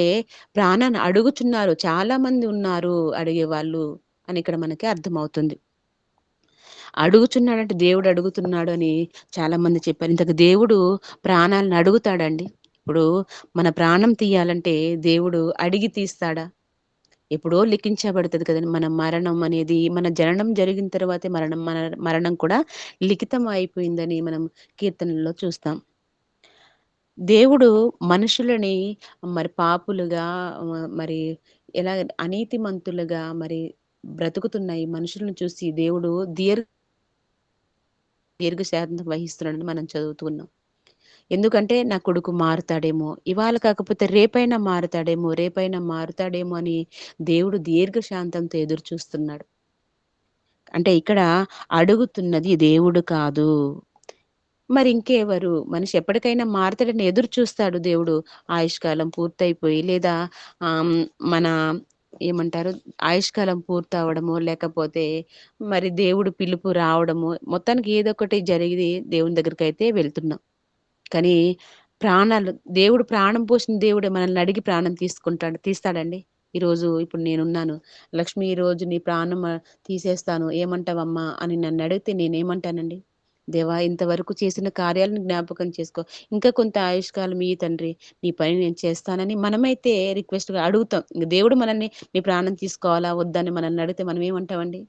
ప్రాణాన్ని అడుగుచున్నారు. చాలా మంది ఉన్నారు అడిగేవాళ్ళు అని ఇక్కడ మనకి అర్థమవుతుంది. అడుగుచున్నాడంటే దేవుడు అడుగుతున్నాడు అని చాలామంది చెప్పారు. ఇంతకు దేవుడు ప్రాణాలను అడుగుతాడండి? ఇప్పుడు మన ప్రాణం తీయాలంటే దేవుడు అడిగి తీస్తాడా? ఎప్పుడో లిఖించబడతది కదండీ! మన మరణం అనేది మన జననం జరిగిన తర్వాతే మరణం కూడా లిఖితం అయిపోయిందని మనం కీర్తనల్లో చూస్తాం. దేవుడు మనుషులని మరి పాపులుగా మరి ఎలా అనీతిమంతులుగా మరి బ్రతుకుతున్న ఈ మనుషులను చూసి దేవుడు దీర్ఘశాంతం వహిస్తున్నాడని మనం చదువుతున్నాం. ఎందుకంటే నా కొడుకు మారుతాడేమో, ఇవాళ కాకపోతే రేపైనా మారుతాడేమో అని దేవుడు దీర్ఘశాంతంతో ఎదురు చూస్తున్నాడు. అంటే ఇక్కడ అడుగుతున్నది దేవుడు కాదు. మరి ఇంకెవరు? మనిషి ఎప్పటికైనా మారతాడని ఎదురు చూస్తాడు దేవుడు. ఆయుష్కాలం పూర్తయిపోయి లేదా మన ఏమంటారు ఆయుష్కాలం పూర్తవ్వడమో, లేకపోతే మరి దేవుడు పిలుపు రావడమో, మొత్తానికి ఏదో ఒకటి జరిగి దేవుని దగ్గరికైతే వెళ్తున్నాం. కానీ ప్రాణాలు దేవుడు ప్రాణం పోసిన దేవుడే మనల్ని అడిగి ప్రాణం తీస్తాడండి? ఇప్పుడు నేనున్నాను. లక్ష్మి ఈరోజు నీ ప్రాణం తీసేస్తాను ఏమంటావమ్మా అని నన్నడిగితే నేనేమంటానండి? దేవా ఇంతవరకు చేసిన కార్యాలను జ్ఞాపకం చేసుకో. ఇంకా కొంత ఆయుష్కాలం ఇయ్యి తండ్రి. నీ పని నేను చేస్తానని మనమైతే రిక్వెస్ట్‌గా అడుగుతాం. ఇంక దేవుడు మనల్ని నీ ప్రాణం తీసుకోవాలా? వద్దా? అని మనల్ని అడిగితే మనం ఏమంటామండి?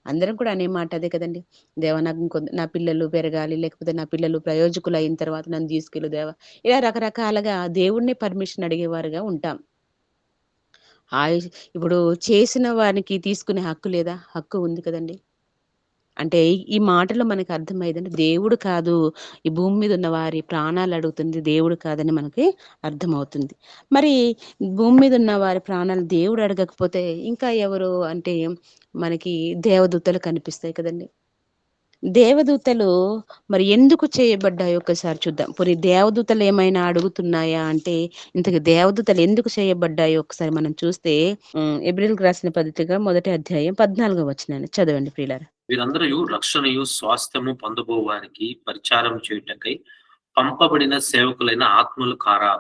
అందరం కూడా అనే మాట అదే కదండీ! దేవా నాకు నా పిల్లలు పెరగాలి, లేకపోతే నా పిల్లలు ప్రయోజకులయిన తర్వాత నన్ను తీసుకెళ్ళు దేవా! ఇలా రకరకాలుగా దేవుడినే పర్మిషన్ అడిగేవారుగా ఉంటాం. ఆయుష్ ఇప్పుడు చేసిన వానికి తీసుకునే హక్కు లేదా? హక్కు ఉంది కదండీ! అంటే ఈ మాటలో మనకు అర్థమయ్యేదంటే దేవుడు కాదు, ఈ భూమి మీద ఉన్న వారి ప్రాణాలు అడుగుతుంది దేవుడు కాదని మనకి అర్థమవుతుంది. మరి భూమి మీద ఉన్న వారి ప్రాణాలు దేవుడు అడగకపోతే ఇంకా ఎవరు అంటే మనకి దేవదూతలు కనిపిస్తాయి కదండీ! దేవదూతలు మరి ఎందుకు చేయబడ్డాయో ఒక్కసారి చూద్దాం. పోనీ దేవదూతలు ఏమైనా అడుగుతున్నాయా అంటే, ఇంతకి దేవదూతలు ఎందుకు చేయబడ్డాయో ఒకసారి మనం చూస్తే ఎబ్రిల్‌కి రాసిన పత్రిక మొదటి అధ్యాయం 14వ వచనాన్ని చదవండి ప్రియులారా. వీరందరూ రక్షణయు స్వాస్థ్యము పొందబో వారికి పరిచారం చేయుటకై పంపబడిన సేవకులైన ఆత్మలు కారా.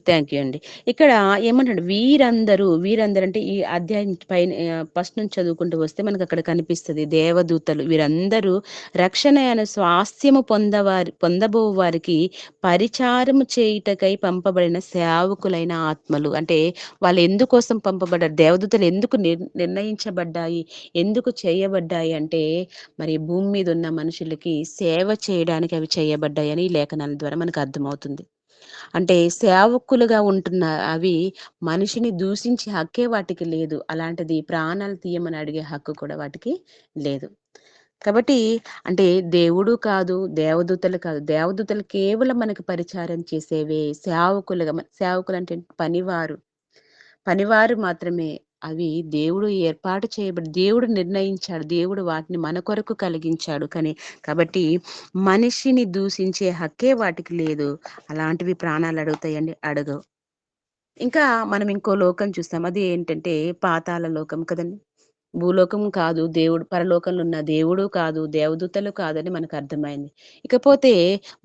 థ్యాంక్ యూ అండి. ఇక్కడ ఏమంటాడు వీరందరూ అంటే ఈ అధ్యాయం పైన ఫస్ట్ నుంచి చదువుకుంటూ వస్తే మనకక్కడ కనిపిస్తది. దేవదూతలు వీరందరూ రక్షణ అనే స్వాస్థ్యము పొందబో వారికి పరిచారము చేయుటకై పంపబడిన సేవకులైన ఆత్మలు. అంటే వాళ్ళు ఎందుకోసం పంపబడ్డారు? దేవదూతలు ఎందుకు నిర్ణయించబడ్డాయి? ఎందుకు చేయబడ్డాయి అంటే మరి భూమి మీద ఉన్న మనుషులకి సేవ చేయడానికి అవి చేయబడ్డాయని ఈ లేఖనాల ద్వారా మనకు అర్థమవుతుంది. అంటే సేవకులుగా ఉంటున్న అవి మనిషిని దూషించే హక్కే వాటికి లేదు. అలాంటిది ప్రాణాలు తీయమని అడిగే హక్కు కూడా వాటికి లేదు. కాబట్టి అంటే దేవుడు కాదు, దేవదూతలు కాదు. దేవదూతలు కేవలం మనకు పరిచారం చేసేవే. సేవకులంటే పనివారు. పనివారు మాత్రమే. అవి దేవుడు ఏర్పాటు చేయబడి దేవుడు నిర్ణయించాడు. దేవుడు వాటిని మన కొరకు కలిగించాడు. కాబట్టి మనిషిని దూషించే హక్కే వాటికి లేదు. అలాంటివి ప్రాణాలు అడుగుతాయండి? అడగవు. ఇంకా మనం ఇంకో లోకం చూస్తాం. అది ఏంటంటే పాతాళ లోకం కదండీ! భూలోకం కాదు, పరలోకంలో ఉన్న దేవుడు కాదు, దేవదూతలు కాదని మనకు అర్థమైంది. ఇకపోతే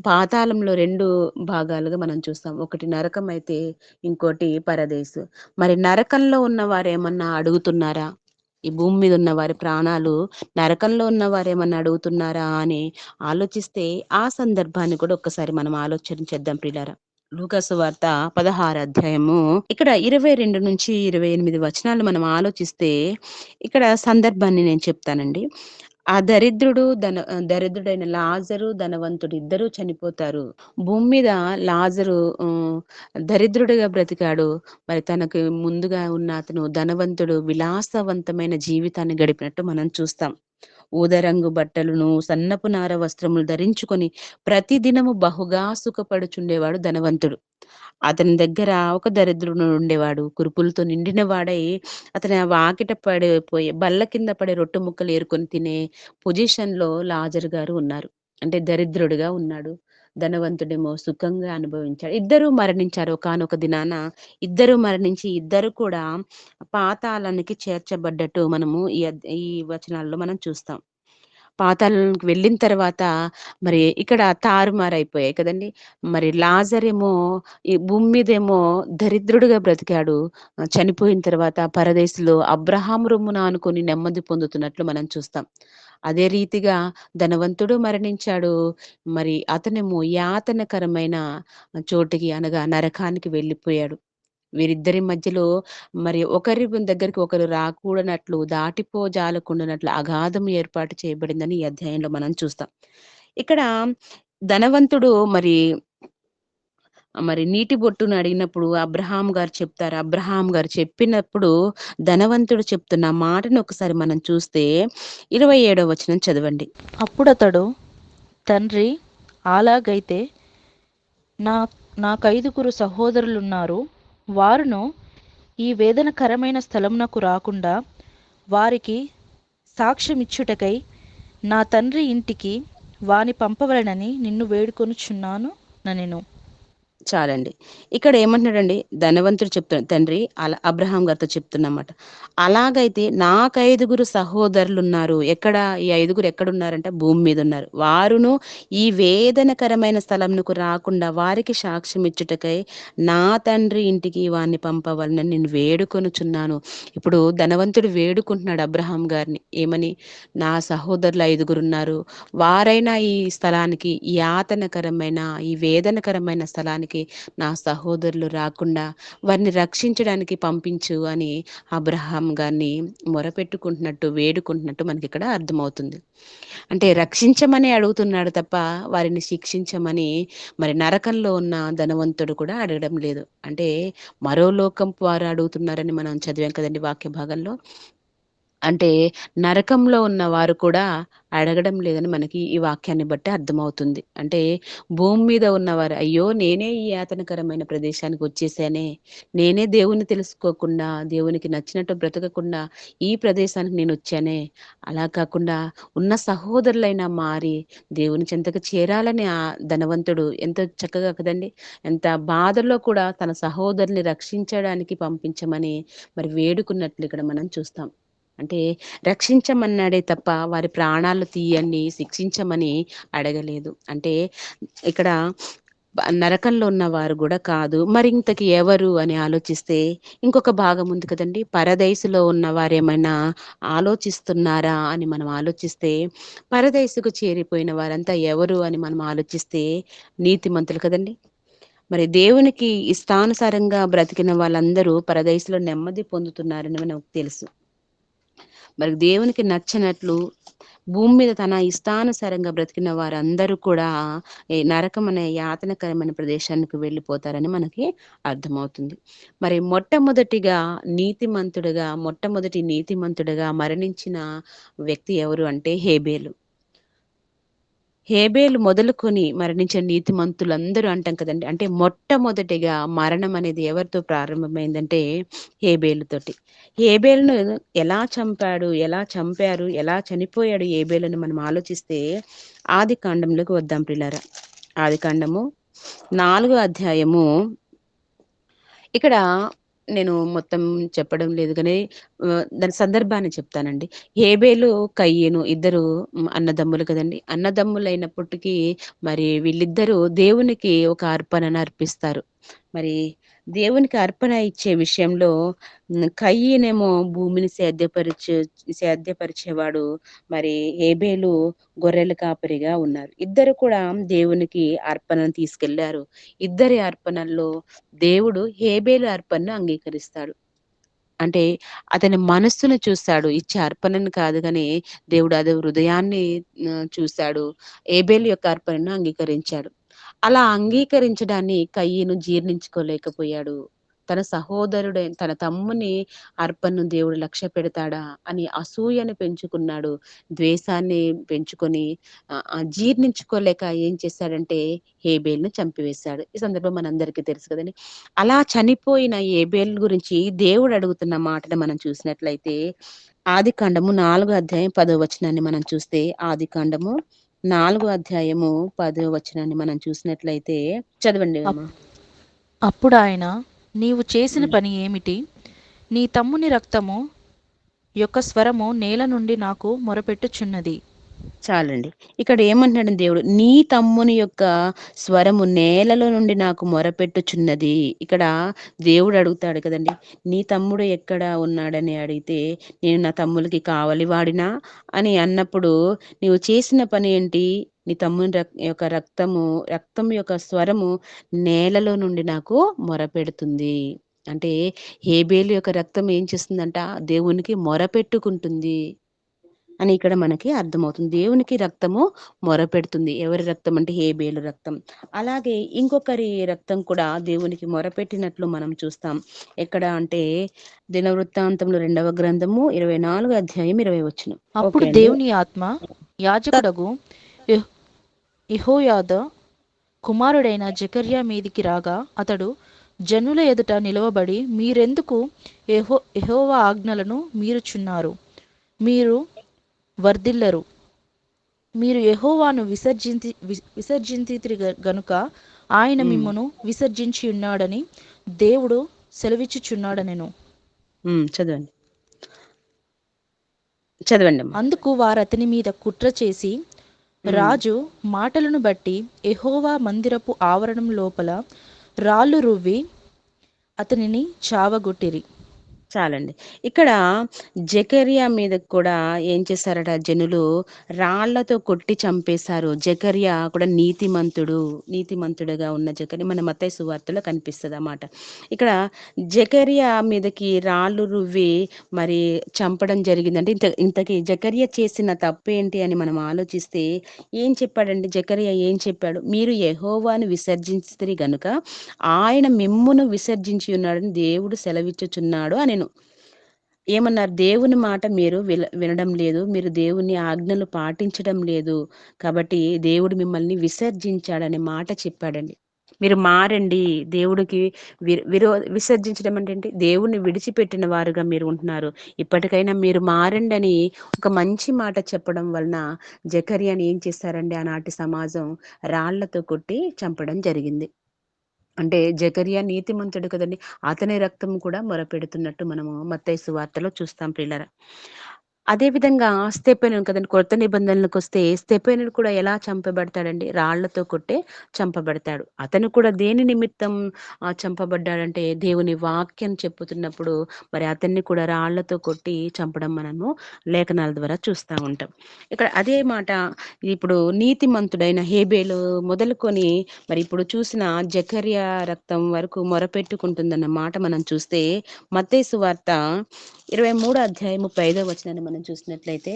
పాతాళంలో 2 భాగాలుగా మనం చూస్తాం. ఒకటి నరకం అయితే ఇంకోటి పరదేశు. మరి నరకంలో ఉన్నవారేమన్నా అడుగుతున్నారా? ఈ భూమి మీద ఉన్న వారి ప్రాణాలు నరకంలో ఉన్నవారేమన్నా అడుగుతున్నారా అని ఆలోచిస్తే ఆ సందర్భాన్ని కూడా ఒక్కసారి మనం ఆలోచన చేద్దాం ప్రియులారా. లూకాసు వార్త 16 అధ్యాయము ఇక్కడ 22-28 వచనాలు మనం ఆలోచిస్తే ఇక్కడ సందర్భాన్ని నేను చెప్తానండి. ఆ దరిద్రుడైన లాజరు, ధనవంతుడు ఇద్దరూ చనిపోతారు. భూమి మీద లాజరు దరిద్రుడిగా బ్రతికాడు. మరి తనకు ముందుగా ఉన్న అతను ధనవంతుడు విలాసవంతమైన జీవితాన్ని గడిపినట్టు మనం చూస్తాం. ఊదరంగు బట్టలును, సన్నపు నార వస్త్రములు ధరించుకొని ప్రతిదినము బహుగా సుఖపడుచుండేవాడు ధనవంతుడు. అతని దగ్గర ఒక దరిద్రుడు ఉండేవాడు. కురుపులతో నిండిన వాడై అతని ఆ వాకిట పడిపోయి బల్ల కింద పడే రొట్టె ముక్కలు ఏరుకొని తినే పొజిషన్‌లో లాజరు గారు ఉన్నారు. అంటే దరిద్రుడుగా ఉన్నాడు. ధనవంతుడేమో సుఖంగా అనుభవించాడు. ఇద్దరూ మరణించారు. ఒకానొక దినాన ఇద్దరు మరణించి ఇద్దరు కూడా పాతాళానికి చేర్చబడ్డట్టు మనము ఈ వచనాల్లో మనం చూస్తాం. పాతాళానికి వెళ్ళిన తర్వాత మరి ఇక్కడ తారుమారైపోయాయి కదండీ! మరి లాజరేమో ఈ భూమి మీదేమో దరిద్రుడుగా బ్రతికాడు. చనిపోయిన తర్వాత పరదేశంలో అబ్రహాము రొమ్మున ఆనుకొని నెమ్మది పొందుతున్నట్లు మనం చూస్తాం. అదే రీతిగా ధనవంతుడు మరణించాడు. మరి అతనేమో యాతనకరమైన చోటికి అనగా నరకానికి వెళ్ళిపోయాడు. వీరిద్దరి మధ్యలో మరి ఒకరి దగ్గరికి ఒకరు రాకూడనట్లు, దాటిపోజాలకుండానట్లు అగాధం ఏర్పాటు చేయబడిందని ఈ అధ్యాయంలో మనం చూస్తాం. ఇక్కడ ధనవంతుడు మరి నీటి బొట్టును అడిగినప్పుడు అబ్రహాం గారు చెప్తారు. అబ్రహాం గారు చెప్పినప్పుడు ధనవంతుడు చెప్తున్న మాటను ఒకసారి మనం చూస్తే 27వ వచనం చదవండి. అప్పుడతడు, తండ్రి, అలాగైతే నా నాకైదుగురు సహోదరులున్నారు. వారును ఈ వేదనకరమైన స్థలమునకు రాకుండా వారికి సాక్ష్యమిచ్చుటకై నా తండ్రి ఇంటికి వాని పంపవలెనని నిన్ను వేడుకొనుచున్నాను ననెను. చాలండి. ఇక్కడ ఏమంటున్నాడండి ధనవంతుడు చెప్తున్నాడు తండ్రి అబ్రహాం గారితో చెప్తున్నమాట. అలాగైతే నాకు 5గురు సహోదరులున్నారు. ఎక్కడ ఈ 5గురు ఎక్కడున్నారంటే భూమి మీద ఉన్నారు. వారును ఈ వేదనకరమైన స్థలమునకు రాకుండా వారికి సాక్ష్యం ఇచ్చుటకై నా తండ్రి ఇంటికి వారిని పంపవలనని నేను వేడుకొనుచున్నాను. ఇప్పుడు ధనవంతుడు వేడుకుంటున్నాడు అబ్రహాం గారిని. ఏమని? నా సహోదరులు 5గురున్నారు. వారైనా ఈ స్థలానికి, ఈ యాతనకరమైన, ఈ వేదనకరమైన స్థలానికి నా సహోదరులు రాకుండా వారిని రక్షించడానికి పంపించు అని అబ్రహాం గారిని మొరపెట్టుకుంటున్నట్టు, వేడుకుంటున్నట్టు మనకి ఇక్కడ అర్థమవుతుంది. అంటే రక్షించమని అడుగుతున్నాడు తప్ప వారిని శిక్షించమని మరి నరకంలో ఉన్న ధనవంతుడు కూడా అడగడం లేదు. అంటే మరో లోకం వారు అడుగుతున్నారని మనం చదివాం కదండి వాక్య భాగంలో. అంటే నరకంలో ఉన్న వారు కూడా అడగడం లేదని మనకి ఈ వాక్యాన్ని బట్టి అర్థమవుతుంది. అంటే భూమి మీద ఉన్నవారు అయ్యో నేనే ఈ యాతనకరమైన ప్రదేశానికి వచ్చేసానే, నేనే దేవుని తెలుసుకోకుండా, దేవునికి నచ్చినట్టు బ్రతకకుండా ఈ ప్రదేశానికి నేను వచ్చానే, అలా కాకుండా ఉన్న సహోదరులైనా మారి దేవుని చెంతకు చేరాలని ఆ ధనవంతుడు ఎంతో చక్కగా కదండి, ఎంత బాధలో కూడా తన సహోదరుని రక్షించడానికి పంపించమని మరి వేడుకున్నట్లు ఇక్కడ మనం చూస్తాం. అంటే రక్షించమన్నాడే తప్ప వారి ప్రాణాలు తీయండి, శిక్షించమని అడగలేదు. అంటే ఇక్కడ నరకంలో ఉన్నవారు కూడా కాదు. మరి ఇంతకి ఎవరు అని ఆలోచిస్తే ఇంకొక భాగం ఉంది కదండి. పరదైసులో ఉన్న వారేమైనా ఆలోచిస్తున్నారా అని మనం ఆలోచిస్తే, పరదైసుకు చేరిపోయిన వారంతా ఎవరు అని మనం ఆలోచిస్తే నీతిమంతులు కదండి. మరి దేవునికి ఇష్టానుసారంగా బ్రతికిన వాళ్ళందరూ పరదైసులో నెమ్మది పొందుతున్నారని మనకు తెలుసు. మరి దేవునికి నచ్చనట్లు భూమి మీద తన ఇష్టానుసారంగా బ్రతికిన వారందరూ కూడా ఈ నరకం అనే యాతనకరమైన ప్రదేశానికి వెళ్ళిపోతారని మనకి అర్థమవుతుంది. మరి మొట్టమొదటి నీతిమంతుడిగా మరణించిన వ్యక్తి ఎవరు అంటే హేబేలు. హేబేలు మొదలుకొని మరణించిన నీతిమంతులందరూ అంటాం కదండి. అంటే మొట్టమొదటిగా మరణం అనేది ఎవరితో ప్రారంభమైందంటే హేబేలుతోటి. హేబేలును ఎలా చంపారు, ఎలా చనిపోయాడు హేబేలుని మనం ఆలోచిస్తే ఆది కాండంలోకి వద్దాం ప్రియులారా. ఆది కాండము 4వ అధ్యాయము. ఇక్కడ నేను మొత్తం చెప్పడం లేదు కానీ దాని సందర్భాన్ని చెప్తానండి. హేబేలు, కయ్యను ఇద్దరు అన్నదమ్ములు కదండి. అన్నదమ్ములైనప్పటికీ మరి వీళ్ళిద్దరూ దేవునికి ఒక అర్పణను అర్పిస్తారు. మరి దేవునికి అర్పణ ఇచ్చే విషయంలో కయ్యనేమో భూమిని సేద్యపరిచేవాడు. మరి హేబేలు గొర్రెల కాపరిగా ఉన్నారు. ఇద్దరు కూడా దేవునికి అర్పణను తీసుకెళ్లారు. ఇద్దరి అర్పణల్లో దేవుడు హేబేలు అర్పణను అంగీకరిస్తాడు. అంటే అతని మనస్సును చూస్తాడు. ఇచ్చే అర్పణను కాదు గాని దేవుడు అదే హృదయాన్ని చూశాడు. హేబేలు యొక్క అర్పణను అంగీకరించాడు. అలా అంగీకరించడాన్ని కయ్యను జీర్ణించుకోలేకపోయాడు. తన తమ్ముని అర్పణను దేవుడు లక్ష్య పెడతాడా అని అసూయను పెంచుకున్నాడు. ద్వేషాన్ని పెంచుకొని జీర్ణించుకోలేక ఏం చేశాడంటే హేబేలును చంపివేశాడు. ఈ సందర్భం మనందరికీ తెలుసు కదండి. అలా చనిపోయిన హేబేలు గురించి దేవుడు అడుగుతున్న మాటను మనం చూసినట్లయితే ఆది కాండము 4వ అధ్యాయం 10వ వచనాన్ని మనం చూస్తే, ఆది కాండము 4వ అధ్యాయము 10వ వచనాన్ని మనం చూసినట్లయితే చదవండి అమ్మా. అప్పుడు ఆయన, నీవు చేసిన పని ఏమిటి? నీ తమ్ముని రక్తము యొక్క స్వరము నేల నుండి నాకు మొరపెట్టుచున్నది. చాలండి. ఇక్కడ ఏమంటున్నాడు దేవుడు, నీ తమ్ముని యొక్క స్వరము నేలలో నుండి నాకు మొరపెట్టుచున్నది. ఇక్కడ దేవుడు అడుగుతాడు కదండి, నీ తమ్ముడు ఎక్కడ ఉన్నాడని అడిగితే, నేను నా తమ్ములకి కావలి వాడినా అని అన్నప్పుడు, నీవు చేసిన పని ఏంటి? నీ తమ్ముని రక్తం యొక్క స్వరము నేలలో నుండి నాకు మొరపెడుతుంది. అంటే హేబేలు యొక్క రక్తం ఏం చేస్తుందంట? దేవునికి మొరపెట్టుకుంటుంది అని ఇక్కడ మనకి అర్థమవుతుంది. దేవునికి రక్తము మొరపెడుతుంది. ఎవరి రక్తం అంటే హేబేలు రక్తం. అలాగే ఇంకొకరి రక్తం కూడా దేవునికి మొరపెట్టినట్లు మనం చూస్తాం. ఎక్కడ అంటే దినవృత్తాంతంలో 2వ గ్రంథము 24వ అధ్యాయం 20వ వచనం. అప్పుడు దేవుని ఆత్మ యాజకుడగు యెహోయాదా కుమారుడైన జకర్యా మీదికి రాగా అతడు జనుల ఎదుట నిలవబడి, మీరెందుకు యెహోవా ఆజ్ఞలను మీరుచున్నారు? మీరు వర్ధిల్లరు. మీరు యెహోవాను విసర్జించితిరి గనుక ఆయన ఉమ్, మిమ్మును విసర్జించి ఉన్నాడని దేవుడు సెలవిచ్చుచున్నాడనెను. చదవండి చదవండి అమ్మా. అందుకు వారు అతని మీద కుట్ర చేసి ఉమ్. రాజు మాటలను బట్టి యెహోవా మందిరపు ఆవరణం లోపల రాళ్ళు రువ్వి అతనిని చావగొట్టిరి. చాలండి. ఇక్కడ జెకర్యా మీద కూడా ఏం చేశారట జనులు, రాళ్లతో కొట్టి చంపేశారు. జెకర్యా కూడా నీతిమంతుడుగా ఉన్న జెకర్యా మన మత్తయి సువార్తలో కనిపిస్తదన్నమాట. ఇక్కడ జెకర్యా మీదకి రాళ్ళు రువ్వి మరి చంపడం జరిగింది. అంటే ఇంతకీ జెకర్యా చేసిన తప్పేంటి అని మనం ఆలోచిస్తే ఏం చెప్పాడండి జెకర్యా? ఏం చెప్పాడు? మీరు యెహోవాను విసర్జించితిరి గనుక ఆయన మిమ్మును విసర్జించి ఉన్నాడని దేవుడు సెలవిచ్చుచున్నాడు అనెను. ఏమన్నారు? దేవుని మాట మీరు వినడం లేదు. మీరు దేవుని ఆజ్ఞలు పాటించడం లేదు. కాబట్టి దేవుడు మిమ్మల్ని విసర్జించాడనే మాట చెప్పాడండి. మీరు మారండి. దేవుడికి విసర్జించడం అంటే ఏంటి? దేవుణ్ణి విడిచిపెట్టిన వారుగా మీరు ఉంటున్నారు. ఇప్పటికైనా మీరు మారండి అని ఒక మంచి మాట చెప్పడం వలన జకర్యాని ఏం చేశారండి ఆనాటి సమాజం? రాళ్లతో కొట్టి చంపడం జరిగింది. అంటే జకర్యా నీతిమంతుడు కదండి. అతని రక్తం కూడా మొరపెడుతున్నట్టు మనము మత్తయి సువార్తలో చూస్తాం ప్రియులారా. అదే విధంగా స్తెఫెను కదండి. కొత్త నిబంధనలకొస్తే స్తెఫెనుడు కూడా ఎలా చంపబడతాడండి? రాళ్లతో కొట్టే చంపబడతాడు. అతను కూడా దేని నిమిత్తం చంపబడ్డాడంటే దేవుని వాక్యం చెప్పుతున్నప్పుడు మరి అతన్ని కూడా రాళ్లతో కొట్టి చంపడం మనము లేఖనాల ద్వారా చూస్తా ఉంటాం. ఇక్కడ అదే మాట ఇప్పుడు నీతిమంతుడైన హేబేలు మొదలుకొని మరి ఇప్పుడు చూసిన జకర్యా రక్తం వరకు మొరపెట్టుకుంటుందన్న మాట మనం చూస్తే మత్తయి సువార్త 23 అధ్యాయం 35 వచనాన్ని మనం చూసినట్లయితే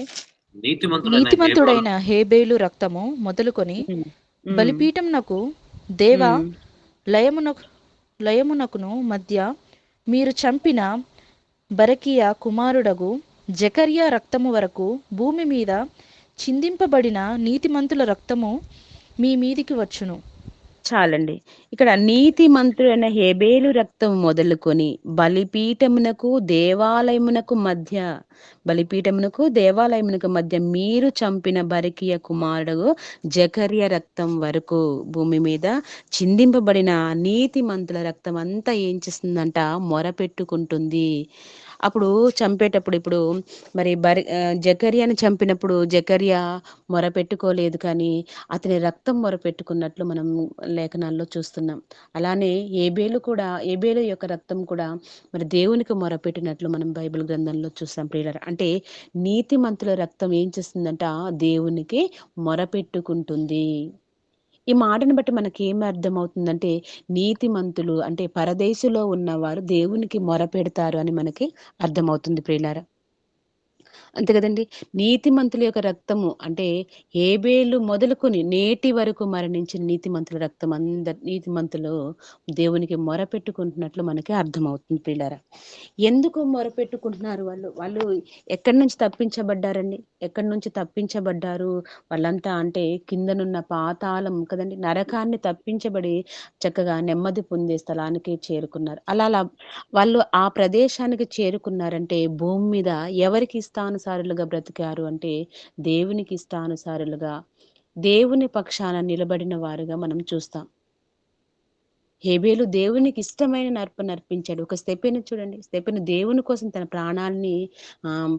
నీతిమంతుడైన హేబేలు రక్తము మొదలుకొని ఉమ్, ఉమ్, బలిపీఠమునకు దేవ ఉమ్, లయమునకును మధ్య మీరు చంపిన బరకియా కుమారుడగు జకర్యా రక్తము వరకు భూమి మీద చిందింపబడిన నీతిమంతుల రక్తము మీ మీదికి వచ్చును. చాలండి. ఇక్కడ నీతిమంతుడైన హేబేలు రక్తం మొదలుకొని బలిపీఠమునకు మధ్య మీరు చంపిన బరకియ కుమారుడు జకర్య రక్తం వరకు భూమి మీద చిందింపబడిన నీతిమంతుల రక్తం అంతా ఏం చేస్తుందంట? మొరపెట్టుకుంటుంది. అప్పుడు చంపేటప్పుడు ఇప్పుడు మరి జకర్యాని చంపినప్పుడు జకర్యా మొరపెట్టుకోలేదు, కానీ అతని రక్తం మొరపెట్టుకున్నట్లు మనం లేఖనాల్లో చూస్తున్నాం. అలానే ఏబేలు యొక్క రక్తం కూడా మరి దేవునికి మొరపెట్టినట్లు మనం బైబిల్ గ్రంథంలో చూస్తాం ప్రియులారా. అంటే నీతిమంతుల రక్తం ఏం చేస్తుందంట? దేవునికి మొరపెట్టుకుంటుంది. ఈ మాటను బట్టి మనకి ఏం అర్థమవుతుందంటే నీతిమంతులు అంటే పరదేశులో ఉన్నవారు దేవునికి మొరపెడతారు అని మనకి అర్థమవుతుంది ప్రియులారా. అంతే కదండి. నీతిమంతుల యొక్క రక్తము అంటే హేబేలు మొదలుకొని నేటి వరకు మరణించిన నీతిమంతుల రక్తం నీతిమంతులు దేవునికి మొరపెట్టుకుంటున్నట్లు మనకి అర్థమవుతుంది ప్రియులారా. ఎందుకు మొరపెట్టుకుంటున్నారు వాళ్ళు? వాళ్ళు ఎక్కడి నుంచి తప్పించబడ్డారండి? ఎక్కడి నుంచి తప్పించబడ్డారు వాళ్ళంతా? అంటే కిందనున్న పాతాళం కదండి, నరకాన్ని తప్పించబడి చక్కగా నెమ్మది పొందే స్థలానికి చేరుకున్నారు. అలా వాళ్ళు ఆ ప్రదేశానికి చేరుకున్నారంటే భూమి మీద ఎవరికి ఇష్టానుసారులుగా బ్రతికారు అంటే దేవునికి ఇష్టానుసారులుగా, దేవుని పక్షాన నిలబడిన వారుగా మనం చూస్తాం. హేబేలు దేవునికి ఇష్టమైన అర్పణ అర్పించాడు. ఒక స్తెఫెను చూడండి, స్తెఫెను దేవుని కోసం తన ప్రాణాల్ని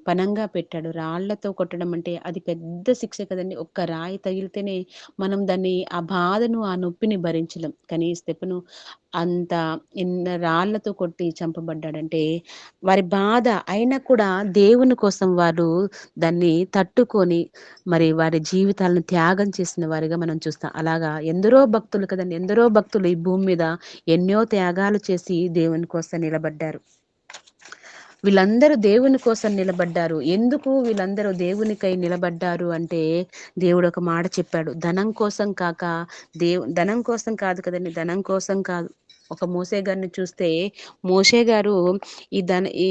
పణంగా పెట్టాడు. రాళ్లతో కొట్టడం అంటే అది పెద్ద శిక్ష కదండి. ఒక్క రాయి తగిలితేనే మనం దాన్ని ఆ బాధను ఆ నొప్పిని భరించలేం. కానీ స్తెఫెను అంత రాళ్లతో కొట్టి చంపబడ్డాడంటే వారి బాధ అయినా కూడా దేవుని కోసం వారు దాన్ని తట్టుకొని మరి వారి జీవితాలను త్యాగం చేసిన వారిగా మనం చూస్తాం. అలాగా ఎందరో భక్తులు కదండి, ఎందరో భక్తులు ఈ భూమి మీద ఎన్నో త్యాగాలు చేసి దేవుని కోసం నిలబడ్డారు. వీళ్ళందరూ దేవుని కోసం నిలబడ్డారు. ఎందుకు వీళ్ళందరూ దేవునికై నిలబడ్డారు అంటే దేవుడు ఒక మాట చెప్పాడు. ధనం కోసం కాదు కదండి, ధనం కోసం కాదు. ఒక మోసే గారిని చూస్తే మోషే గారు ఈ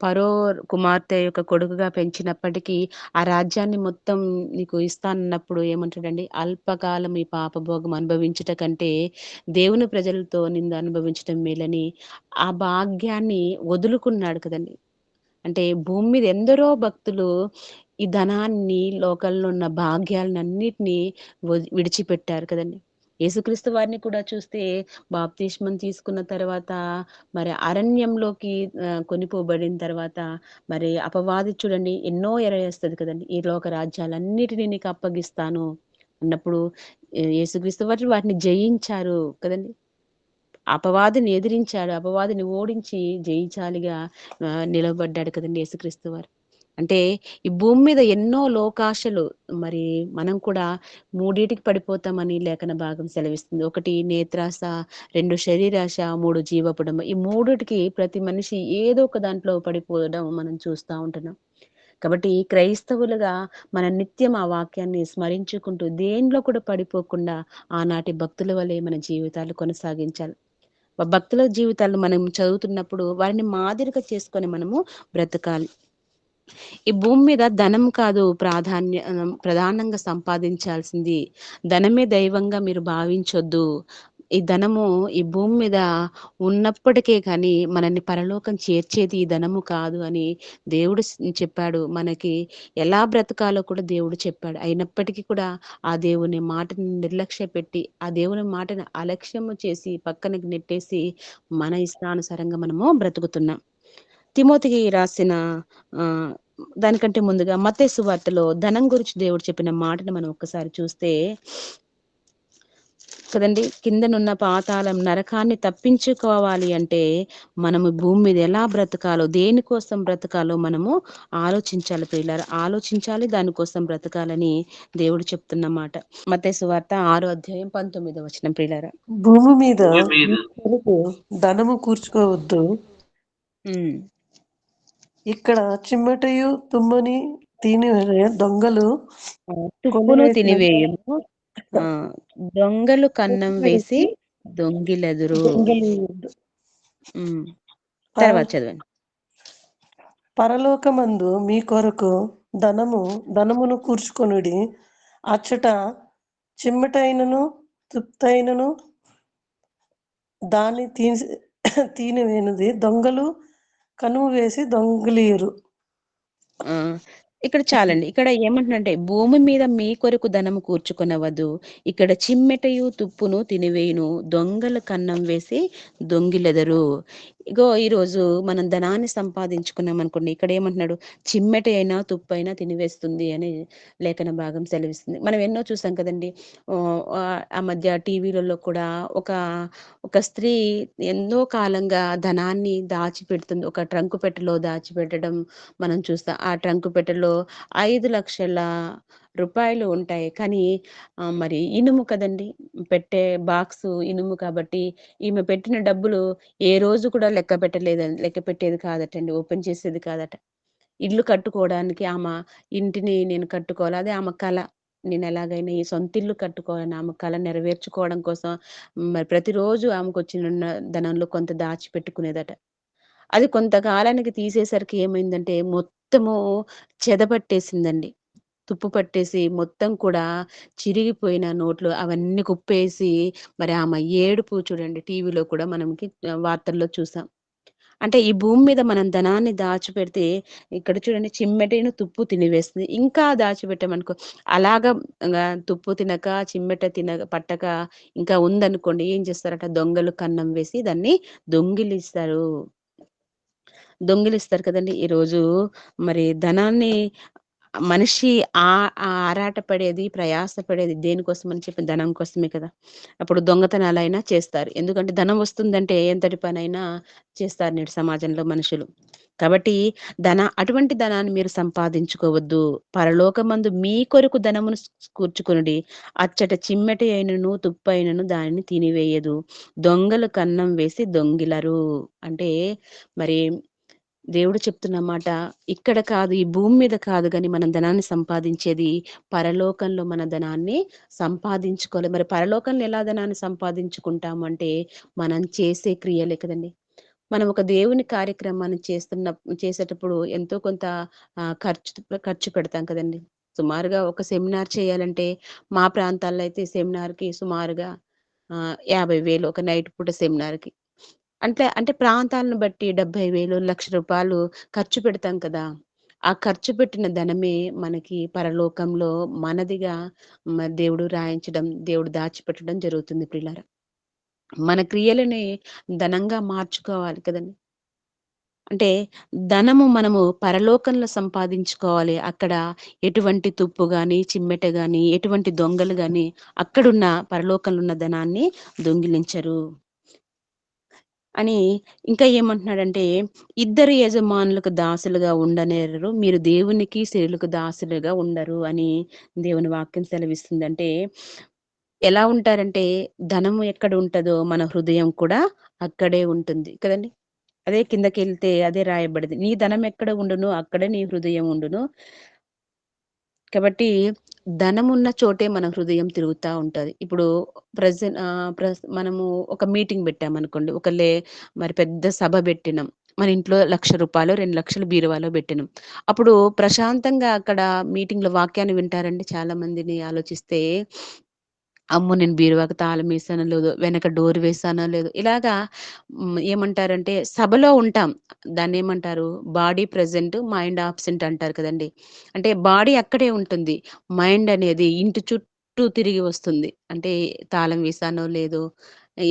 ఫరో కుమార్తె యొక్క కొడుకుగా పెంచినప్పటికీ ఆ రాజ్యాన్ని మొత్తం నీకు ఇస్తానన్నప్పుడు ఏమంటాడండి? అల్పకాలం ఈ పాపభోగం అనుభవించుట కంటే దేవుని ప్రజలతో నింద అనుభవించటం మేలని ఆ భాగ్యాన్ని వదులుకున్నాడు కదండి. అంటే భూమి మీద ఎందరో భక్తులు ఈ ధనాన్ని, లోకంలో ఉన్న భాగ్యాలనన్నిటిని విడిచిపెట్టారు కదండీ! యేసుక్రీస్తు వారిని కూడా చూస్తే బాప్తిస్మం తీసుకున్న తర్వాత మరి అరణ్యంలోకి కొనిపోబడిన తర్వాత మరి అపవాది చూడండి ఎన్నో ఎరవేస్తది కదండీ! ఈ లోక రాజ్యాలన్నిటిని నీకు అప్పగిస్తాను అన్నప్పుడు యేసుక్రీస్తు వారు వాటిని జయించారు కదండీ! అపవాదిని ఎదిరించాడు. అపవాదిని ఓడించి జయశాలిగా నిలబడ్డాడు కదండీ యేసుక్రీస్తు వారు. అంటే ఈ భూమి మీద ఎన్నో లోకాశలు మరి మనం కూడా మూడిటికి పడిపోతామని లేఖన భాగం సెలవిస్తుంది. ఒకటి నేత్రాశ, 2 శరీరాశ, 3 జీవపుడమ. ఈ మూడిటికి ప్రతి మనిషి ఏదో ఒక దాంట్లో పడిపోవడం మనం చూస్తా ఉంటున్నాం. కాబట్టి క్రైస్తవులుగా మనం నిత్యం ఆ వాక్యాన్ని స్మరించుకుంటూ దేనిలో కూడా పడిపోకుండా ఆనాటి భక్తుల వలె మన జీవితాలు కొనసాగించాలి. భక్తుల జీవితాలు మనం చదువుతున్నప్పుడు వారిని మాదిరిగా చేసుకొని మనము బ్రతకాలి. ఈ భూమి మీద ధనం కాదు ప్రధానంగా సంపాదించాల్సింది. ధనమే దైవంగా మీరు భావించొద్దు. ఈ ధనము ఈ భూమి మీద ఉన్నప్పటికే కానీ మనల్ని పరలోకం చేర్చేది ఈ ధనము కాదు అని దేవుడు చెప్పాడు. మనకి ఎలా బ్రతకాలో కూడా దేవుడు చెప్పాడు. అయినప్పటికీ కూడా ఆ దేవుని మాటని నిర్లక్ష్యపెట్టి, ఆ దేవుని మాటని అలక్ష్యము చేసి పక్కనకి నెట్టేసి మన ఇష్టానుసారంగా మనము బ్రతుకుతున్నాం. తిమోతికి రాసిన ఆహ్, దానికంటే ముందుగా మత్తయి సువార్తలో ధనం గురించి దేవుడు చెప్పిన మాటను మనం ఒక్కసారి చూస్తే కదండీ! కిందనున్న పాతాళం నరకాన్ని తప్పించుకోవాలి అంటే మనము భూమి మీద ఎలా బ్రతకాలో, దేనికోసం బ్రతకాలో మనము ఆలోచించాలి ప్రియులారా. ఆలోచించాలి, దానికోసం బ్రతకాలని దేవుడు చెప్తున్న మాట. మత్తయి సువార్త 6 అధ్యాయం 19 వచనం ప్రియులారా. భూమి మీద భూమి మీద మీ కొరకు ధనము కూర్చుకోవద్దు. హ్మ్. ఇక్కడ చిమ్మటయు తుమ్మని తినిన దొంగలు తుప్పును కొనివేసిన తినివేయును. ఆ! దొంగలు కన్నం వేసి పెట్టి దొంగిలెదరు. దొంగిలియును. హ్మ్. తర్వాత పర- చదవండి. పరలోకమందు మీ కొరకు ధనమును కూర్చుకొనుడి. అచ్చట చిమ్మటైనను తుప్తైనను దాన్ని తీనివేనుది దొంగలు కనుము వేసి దొంగిలియురు. ఆ! ఇక్కడ చాలండి. ఇక్కడ ఏమంటున్నాడంటే, భూమి మీద మీ కొరకు ధనము కూర్చుకొనవద్దు. ఇక్కడ చిమ్మెటయు, తుప్పును తినివేయును. దొంగలు కన్నం వేసి దొంగిలెదరు. ఇగో ఈరోజు మనం ధనాన్ని సంపాదించుకున్నామనుకోండి, ఇక్కడ ఏమంటున్నాడు, చిమ్మెట అయినా, తుప్పైనా తినివేస్తుంది అని లేఖన భాగం సెలవిస్తుంది. మనం ఎన్నో చూసాం కదండీ! ఆ మధ్య టీవీలలో కూడా ఒక, ఒక స్త్రీ ఎన్నో కాలంగా ధనాన్ని దాచిపెడుతుంది. ఒక ట్రంకు పెట్టెలో దాచిపెట్టడం మనం చూస్తాం. ఆ ట్రంకు పెట్టెలో 5,00,000 ఉంటాయి. కానీ మరి ఇనుము కదండీ! పెట్టే బాక్సు ఇనుము కాబట్టి ఈమె పెట్టిన డబ్బులు ఏ రోజు కూడా లెక్క పెట్టేది కాదటండి. ఓపెన్ చేసేది కాదట. ఇల్లు కట్టుకోవడానికి ఇంటిని నేను కట్టుకోవాలి. అదే ఆమె కల. నేనెలాగైనా ఈ సొంతిల్లు కట్టుకోవాలని ఆమె కల నెరవేర్చుకోవడం కోసం మరి ప్రతిరోజు ఆమెకొచ్చిన ధనంలో కొంత దాచిపెట్టుకునేదట. అది కొంతకాలానికి తీసేసరికి ఏమైందంటే మొత్తము చెదపట్టేసిందండి. తుప్పు పట్టేసి మొత్తం కూడా చిరిగిపోయిన నోట్లు అవన్నీ కుప్పేసి మరి ఆమె ఏడుపు చూడండి టీవీలో కూడా మనకి వార్తల్లో చూసాం. అంటే ఈ భూమి మీద మనం ధనాన్ని దాచిపెడితే ఇక్కడ చూడండి చిమ్మెటను తుప్పు తినివేస్తుంది. ఇంకా దాచిపెట్టామనుకో అలాగా తుప్పు తినక, చిమ్మెట పట్టక ఇంకా ఉందనుకోండి ఏం చేస్తారట దొంగలు కన్నం వేసి దాన్ని దొంగిలిస్తారు. దొంగిలిస్తారు కదండీ! ఈరోజు మరి ధనాన్ని మనిషి ఆరాట పడేది, ప్రయాస పడేది దేనికోసమని చెప్పి ధనం కోసమే కదా! అప్పుడు దొంగతనాలైనా చేస్తారు. ఎందుకంటే ధనం వస్తుందంటే ఎంతటి పనైనా చేస్తారు నేటి సమాజంలో మనుషులు. కాబట్టి అటువంటి ధనాన్ని మీరు సంపాదించుకోవద్దు. పరలోకమందు మీ కొరకు ధనమును కూర్చుకొనుడి. అచ్చట చిమ్మెట అయినను, తుప్పైనను దానిని తినివేయదు. దొంగలు కన్నం వేసి దొంగిలరు. అంటే మరి దేవుడు చెప్తున్న మాట ఇక్కడ కాదు, ఈ భూమి మీద కాదు గాని మనం ధనాన్ని సంపాదించేది పరలోకంలో మన ధనాన్ని సంపాదించుకోవాలి. మరి పరలోకంలో ఎలా ధనాన్ని సంపాదించుకుంటాము అంటే మనం చేసే క్రియలే కదండీ! మనం ఒక దేవుని కార్యక్రమాన్ని చేసేటప్పుడు ఎంతో కొంత ఖర్చు పెడతాం కదండీ! సుమారుగా ఒక సెమినార్ చేయాలంటే మా ప్రాంతాల్లో అయితే సెమినార్‌కి సుమారుగా 50,000 ఒక నైట్ పూట సెమినార్‌కి. అంటే ప్రాంతాలను బట్టి 70,000, ₹1,00,000 ఖర్చు పెడతాం కదా! ఆ ఖర్చు పెట్టిన ధనమే మనకి పరలోకంలో మనదిగా దేవుడు రాయించడం, దేవుడు దాచిపెట్టడం జరుగుతుంది ప్రియులారా. మన క్రియలని ధనంగా మార్చుకోవాలి కదండీ! అంటే ధనము మనము పరలోకంలో సంపాదించుకోవాలి. అక్కడ ఎటువంటి తుప్పు గాని, చిమ్మెట గాని, ఎటువంటి దొంగలు గాని అక్కడున్న పరలోకంలో ఉన్న ధనాన్ని దొంగిలించరు అని ఇంకా ఏమంటున్నాడంటే, ఇద్దరు యజమానులకు దాసులుగా ఉండనేరరు. మీరు దేవునికి, స్త్రీలకు దాసులుగా ఉండరు అని దేవుని వాక్యం సెలవిస్తుంది. అంటే ఎలా ఉంటారంటే, ధనము ఎక్కడ ఉంటదో మన హృదయం కూడా అక్కడే ఉంటుంది కదండీ! అదే కిందకెళ్తే అదే రాయబడింది. నీ ధనం ఎక్కడ ఉండునో అక్కడే నీ హృదయం ఉండును. కాబట్టి ధనమున్న చోటే మన హృదయం తిరుగుతా ఉంటది. ఇప్పుడు మనము ఒక మీటింగ్ పెట్టామనుకోండి. మరి పెద్ద సభ పెట్టినాం. మన ఇంట్లో రూ. 1,00,000, 2,00,000 బీరువాలో పెట్టినాం. అప్పుడు ప్రశాంతంగా అక్కడ మీటింగ్‌లో వాక్యాన్ని వింటారండి చాలా మందిని ఆలోచిస్తే? అమ్మో! నేను బీరువాకి తాళం వేసానో లేదో, వెనక డోర్ వేసానో లేదో, ఇలాగా ఏమంటారంటే సభలో ఉంటాం. దాన్నేమంటారు? బాడీ ప్రెజెంట్, మైండ్ ఆబ్సెంట్ అంటారు కదండీ! అంటే బాడీ అక్కడే ఉంటుంది. మైండ్ అనేది ఇంటి చుట్టూ తిరిగి వస్తుంది. అంటే తాళం వేసానో లేదో,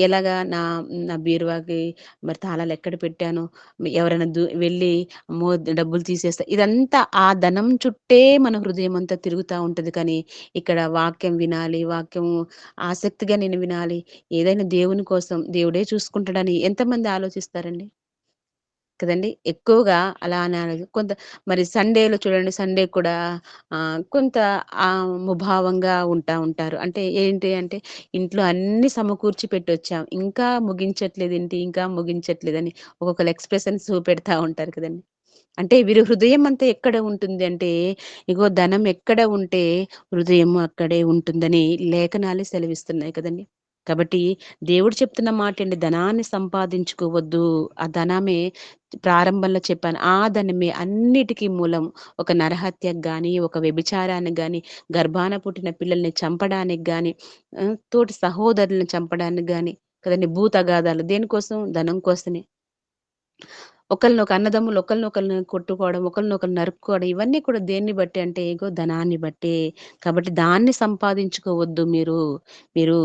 ఎలాగా నా నా బీరువాకి మరి తాళాలు ఎక్కడ పెట్టానో, ఎవరైనా వెళ్ళి అమ్మో! డబ్బులు తీసేస్తా, ఇదంతా ఆ ధనం చుట్టే మన హృదయం అంతా తిరుగుతా ఉంటది. కానీ ఇక్కడ వాక్యం వినాలి, వాక్యము ఆసక్తిగా నేను వినాలి, ఏదైనా దేవుని కోసం దేవుడే చూసుకుంటాడని ఎంతమంది ఆలోచిస్తారండి? కదండీ! ఎక్కువగా అలా అని మరి సండేలో చూడండి, సండే కూడా కొంత ముభావంగా ఉంటారు. అంటే ఏంటి అంటే, ఇంట్లో అన్నీ సమకూర్చి పెట్టొచ్చాం. ఇంకా ముగించట్లేదేంటి? ఇంకా ముగించట్లేదని ఒక్కొక్కళ్ళు ఎక్స్‌ప్రెషన్స్ చూపెడతా ఉంటారు కదండీ! అంటే వీరి హృదయం అంతా ఎక్కడ ఉంటుంది అంటే, ఇగో ధనం ఎక్కడ ఉంటే హృదయం అక్కడే ఉంటుందని లేఖనాలే సెలవిస్తున్నాయి కదండీ! కాబట్టి దేవుడు చెప్తున్న మాటండి, ధనాన్ని సంపాదించుకోవద్దు. ఆ ధనమే ప్రారంభంలో చెప్పాను. ఆ ధనమే అన్నిటికి మూలం. ఒక నరహత్యకు గాని, ఒక వ్యభిచారానికి గాని, గర్భాన పుట్టిన పిల్లల్ని చంపడానికి గాని, తోటి సహోదరులను చంపడానికి గాని కదండీ! భూ తగాదాలు దేనికోసం? ధనం కోసమే. ఒకళ్ళనొకళ్ళని కొట్టుకోవడం, ఒకళ్ళనొకళ్ళు నరుక్కోవడం, ఇవన్నీ కూడా దేన్ని బట్టి అంటే ఇగో ధనాన్ని బట్టే. కాబట్టి దాన్ని సంపాదించుకోవద్దు మీరు. మీరు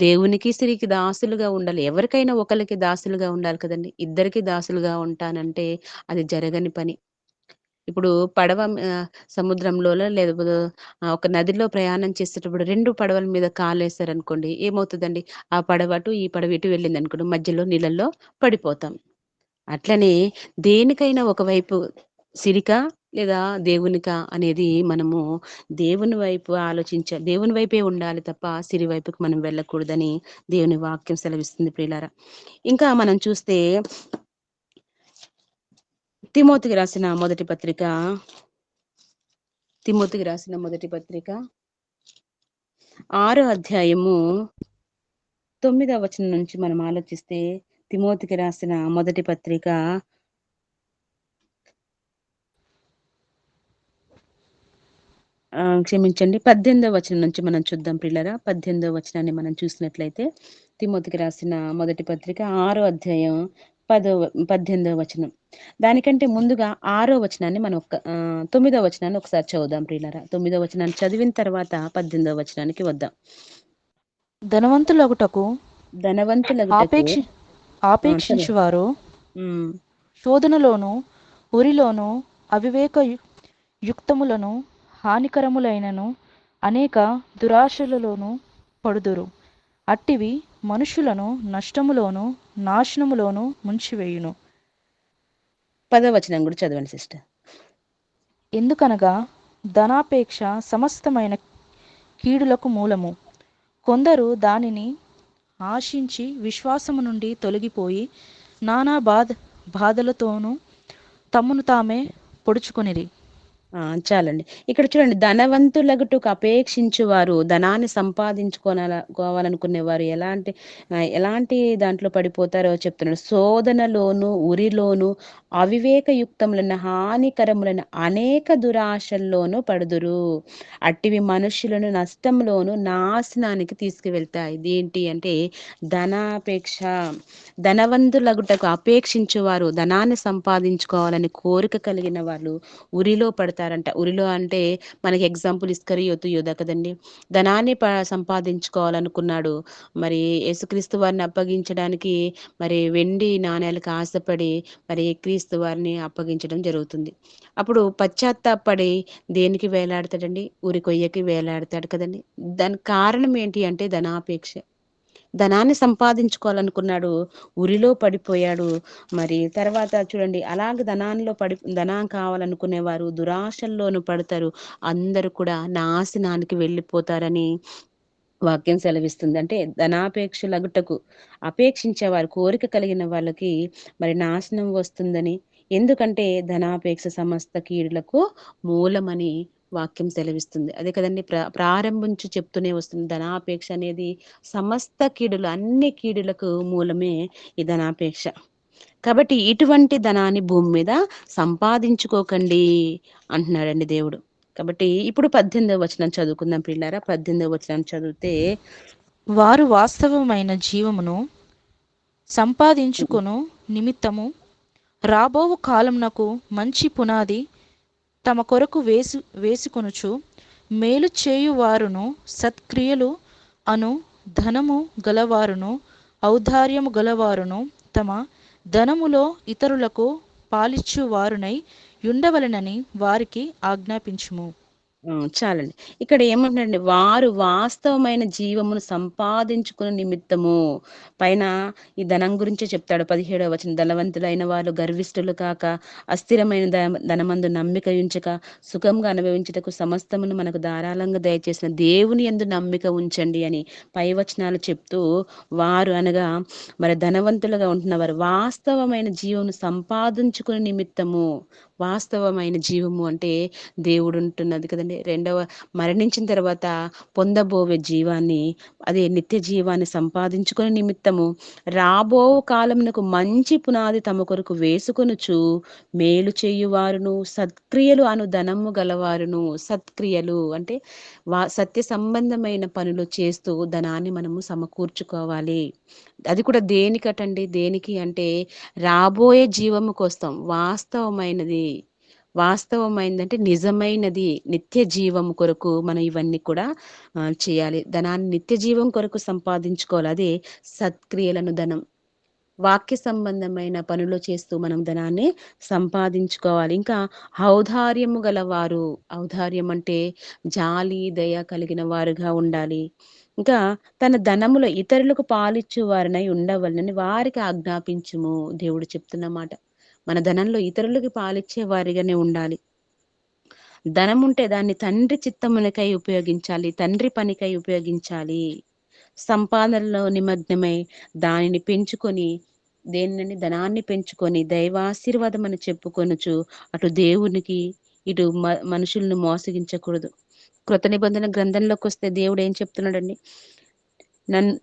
దేవునికి, స్త్రీకి దాసులుగా ఉండాలి. ఎవరికైనా ఒకళ్ళకి దాసులుగా ఉండాలి కదండీ! ఇద్దరికి దాసులుగా ఉంటానంటే అది జరగని పని. ఇప్పుడు సముద్రంలోలో లేకపోతే ఒక నదిలో ప్రయాణం చేసేటప్పుడు 2 పడవల మీద కాలేశారనుకోండి, ఏమవుతదండి? ఆ పడవ అటు, ఈ పడవ ఇటు వెళ్ళిందనుకోండి, మధ్యలో నీళ్ళల్లో పడిపోతాం. అట్లనే దేనికైనా ఒకవైపు సిరికా లేదా దేవునికా అనేది మనము దేవుని వైపు దేవుని వైపే ఉండాలి తప్ప సిరి వైపుకి మనం వెళ్ళకూడదని దేవుని వాక్యం సెలవిస్తుంది ప్రియులారా. ఇంకా మనం చూస్తే తిమోతికి రాసిన మొదటి పత్రిక, తిమోతికి రాసిన మొదటి పత్రిక 6 అధ్యాయము 9వ వచనం నుంచి మనం ఆలోచిస్తే, తిమోతికి రాసిన మొదటి పత్రిక క్షమించండి, 18వ వచనం నుంచి మనం చూద్దాం ప్రియులారా. 18వ వచనాన్ని మనం చూసినట్లయితే, తిమోతికి రాసిన మొదటి పత్రిక 6 అధ్యాయం 18వ వచనం. దానికంటే ముందుగా 6వ వచనాన్ని మనం 9వ వచనాన్ని ఒకసారి చదువుదాం ప్రియులారా. 9వ వచనాన్ని చదివిన తర్వాత 18వ వచనానికి వద్దాం. ధనవంతులగుటకు ధనవంతులగుటకు చదువు. ఆపేక్షించువారు హ్మ్. శోధనలోను, ఉరిలోను, అవివేక యుక్తములను, హానికరములైనను అనేక దురాశలలోను పడుదురు. అట్టివి మనుషులను నష్టములోను, నాశనములోను ముంచివేయును. 10వ వచనం కూడా చదవండి సిస్టర్. ఎందుకనగా ధనాపేక్ష సమస్తమైన కీడులకు మూలము. కొందరు దానిని ఆశించి విశ్వాసము నుండి తొలగిపోయి నానా బాధలతోనూ తమ్మును తామే పొడుచుకొనిరి. చాలండి. ఇక్కడ చూడండి, ధనవంతులగుటకు అపేక్షించువారు, ధనాన్ని కోవాలనుకునేవారు ఎలాంటి దాంట్లో పడిపోతారో చెప్తున్నాడు. శోధనలోను, ఉరిలోను, అవివేకయుక్తములైన హానికరములైన అనేక దురాశల్లోనూ పడుదురు. అట్టివి మనుష్యులను నష్టంలోను, నాశనానికి తీసుకువెళ్తాయి. ఇదేంటి అంటే ధనాపేక్ష. ధనవంతులగుటకు అపేక్షించువారు, ధనాన్ని సంపాదించుకోవాలని కోరిక కలిగిన వాళ్ళు ఉరిలో పడతారంట. ఉరిలో అంటే మనకి ఎగ్జాంపుల్ ఇస్కరియోతు యూదా కదండి. ధనాన్ని సంపాదించుకోవాలనుకున్నాడు. మరి యేసుక్రీస్తు వారిని అప్పగించడానికి మరి వెండి నాణేలకు ఆశపడి మరి క్రీస్తు వారిని అప్పగించడం జరుగుతుంది. అప్పుడు పశ్చాత్తాపడి దేనికి వేలాడతాడండి? ఉరి కొయ్యకి వేలాడతాడు కదండి. దానికి కారణం ఏంటి అంటే ధనాపేక్ష. ధనాన్ని సంపాదించుకోవాలనుకున్నాడు, ఉరిలో పడిపోయాడు. మరి తర్వాత చూడండి, అలాగే ధనం కావాలనుకునేవారు దురాశల్లోనూ పడతారు. అందరూ కూడా నాశనానికి వెళ్ళిపోతారని వాక్యం సెలవిస్తుంది. అంటే ధనాపేక్షలగుటకు అపేక్షించేవారు, కోరిక కలిగిన వాళ్ళకి మరి నాశనం వస్తుందని. ఎందుకంటే ధనాపేక్ష సమస్త కీడులకు మూలమని వాక్యం సెలవిస్తుంది. అదే కదండి, ప్రారంభించి చెప్తూనే వస్తుంది. ధనాపేక్ష అనేది సమస్త కీడులు, అన్ని కీడులకు మూలమే ఈ ధనాపేక్ష. కాబట్టి ఇటువంటి ధనాన్ని భూమి మీద సంపాదించుకోకండి అంటున్నాడండి దేవుడు. కాబట్టి ఇప్పుడు 18వ వచనం చదువుకుందాం పిల్లారా. 18వ వచనం చదివితే, వారు వాస్తవమైన జీవమును సంపాదించుకొను నిమిత్తము రాబోవు కాలమునకు మంచి పునాది తమ కొరకు వేసుకొనుచు మేలు చేయువారును, సత్క్రియలు అను ధనము గలవారును, ఔదార్యము గలవారును, తమ ధనములో ఇతరులకు పాలిచ్చువారునై ఉండవలెనని వారికి ఆజ్ఞాపించుము. చాలండి. ఇక్కడ ఏమంటారండి, వారు వాస్తవమైన జీవమును సంపాదించుకునే నిమిత్తము. పైన ఈ ధనం గురించే చెప్తాడు 17వ వచనం. ధనవంతులైన వాళ్ళు గర్విష్ఠులు కాక, అస్థిరమైన ధనమందు నమ్మిక ఉంచక, సుఖంగా అనుభవించుటకు సమస్తమును మనకు ధారాళంగా దయచేసిన దేవుని యందు నమ్మిక ఉంచండి అని పై వచనాలు చెప్తూ, వారు అనగా మరి ధనవంతులుగా ఉంటున్నవారు వాస్తవమైన జీవమును సంపాదించుకునే నిమిత్తము. వాస్తవమైన జీవము అంటే దేవుడు ఉంటున్నది కదండి. మరణించిన తర్వాత పొందబోయే జీవాన్ని, అదే నిత్య జీవాన్ని సంపాదించుకునే నిమిత్తము రాబో కాలమునకు మంచి పునాది తమ కొరకు వేసుకొనుచు మేలు చేయువారును, సత్క్రియలు అను ధనము గలవారును. సత్క్రియలు అంటే సత్య సంబంధమైన పనులు చేస్తూ ధనాన్ని మనము సమకూర్చుకోవాలి. అది కూడా దేనికి అంటే రాబోయే జీవము కోసం. వాస్తవమైనదంటే నిజమైనది, నిత్య జీవం కొరకు మనం ఇవన్నీ కూడా చేయాలి. ధనాన్ని నిత్య జీవం కొరకు సంపాదించుకోవాలి. అదే సత్క్రియలను ధనం. వాక్య సంబంధమైన పనులు చేస్తూ మనం ధనాన్ని సంపాదించుకోవాలి. ఇంకా ఔదార్యము గలవారు. ఔదార్యం అంటే జాలి, దయ కలిగిన వారుగా ఉండాలి. ఇంకా తన ధనములో ఇతరులకు పాలిచ్చు వారినై ఉండవలనని వారికి ఆజ్ఞాపించుము. దేవుడు చెప్తున్నమాట. మన ధనంలో ఇతరులకు పాలిచ్చే వారిగానే ఉండాలి. ధనం ఉంటే దాన్ని తండ్రి చిత్తమునకై ఉపయోగించాలి, తండ్రి పనికై ఉపయోగించాలి. సంపాదనలో నిమగ్నమై దానిని పెంచుకొని, ధనాన్ని పెంచుకొని దైవాశీర్వాదం అని చెప్పుకొనుచు అటు దేవునికి ఇటు మనుషులను మోసగించకూడదు. కృత నిబంధన గ్రంథంలోకి వస్తే దేవుడు ఏం చెప్తున్నాడండి?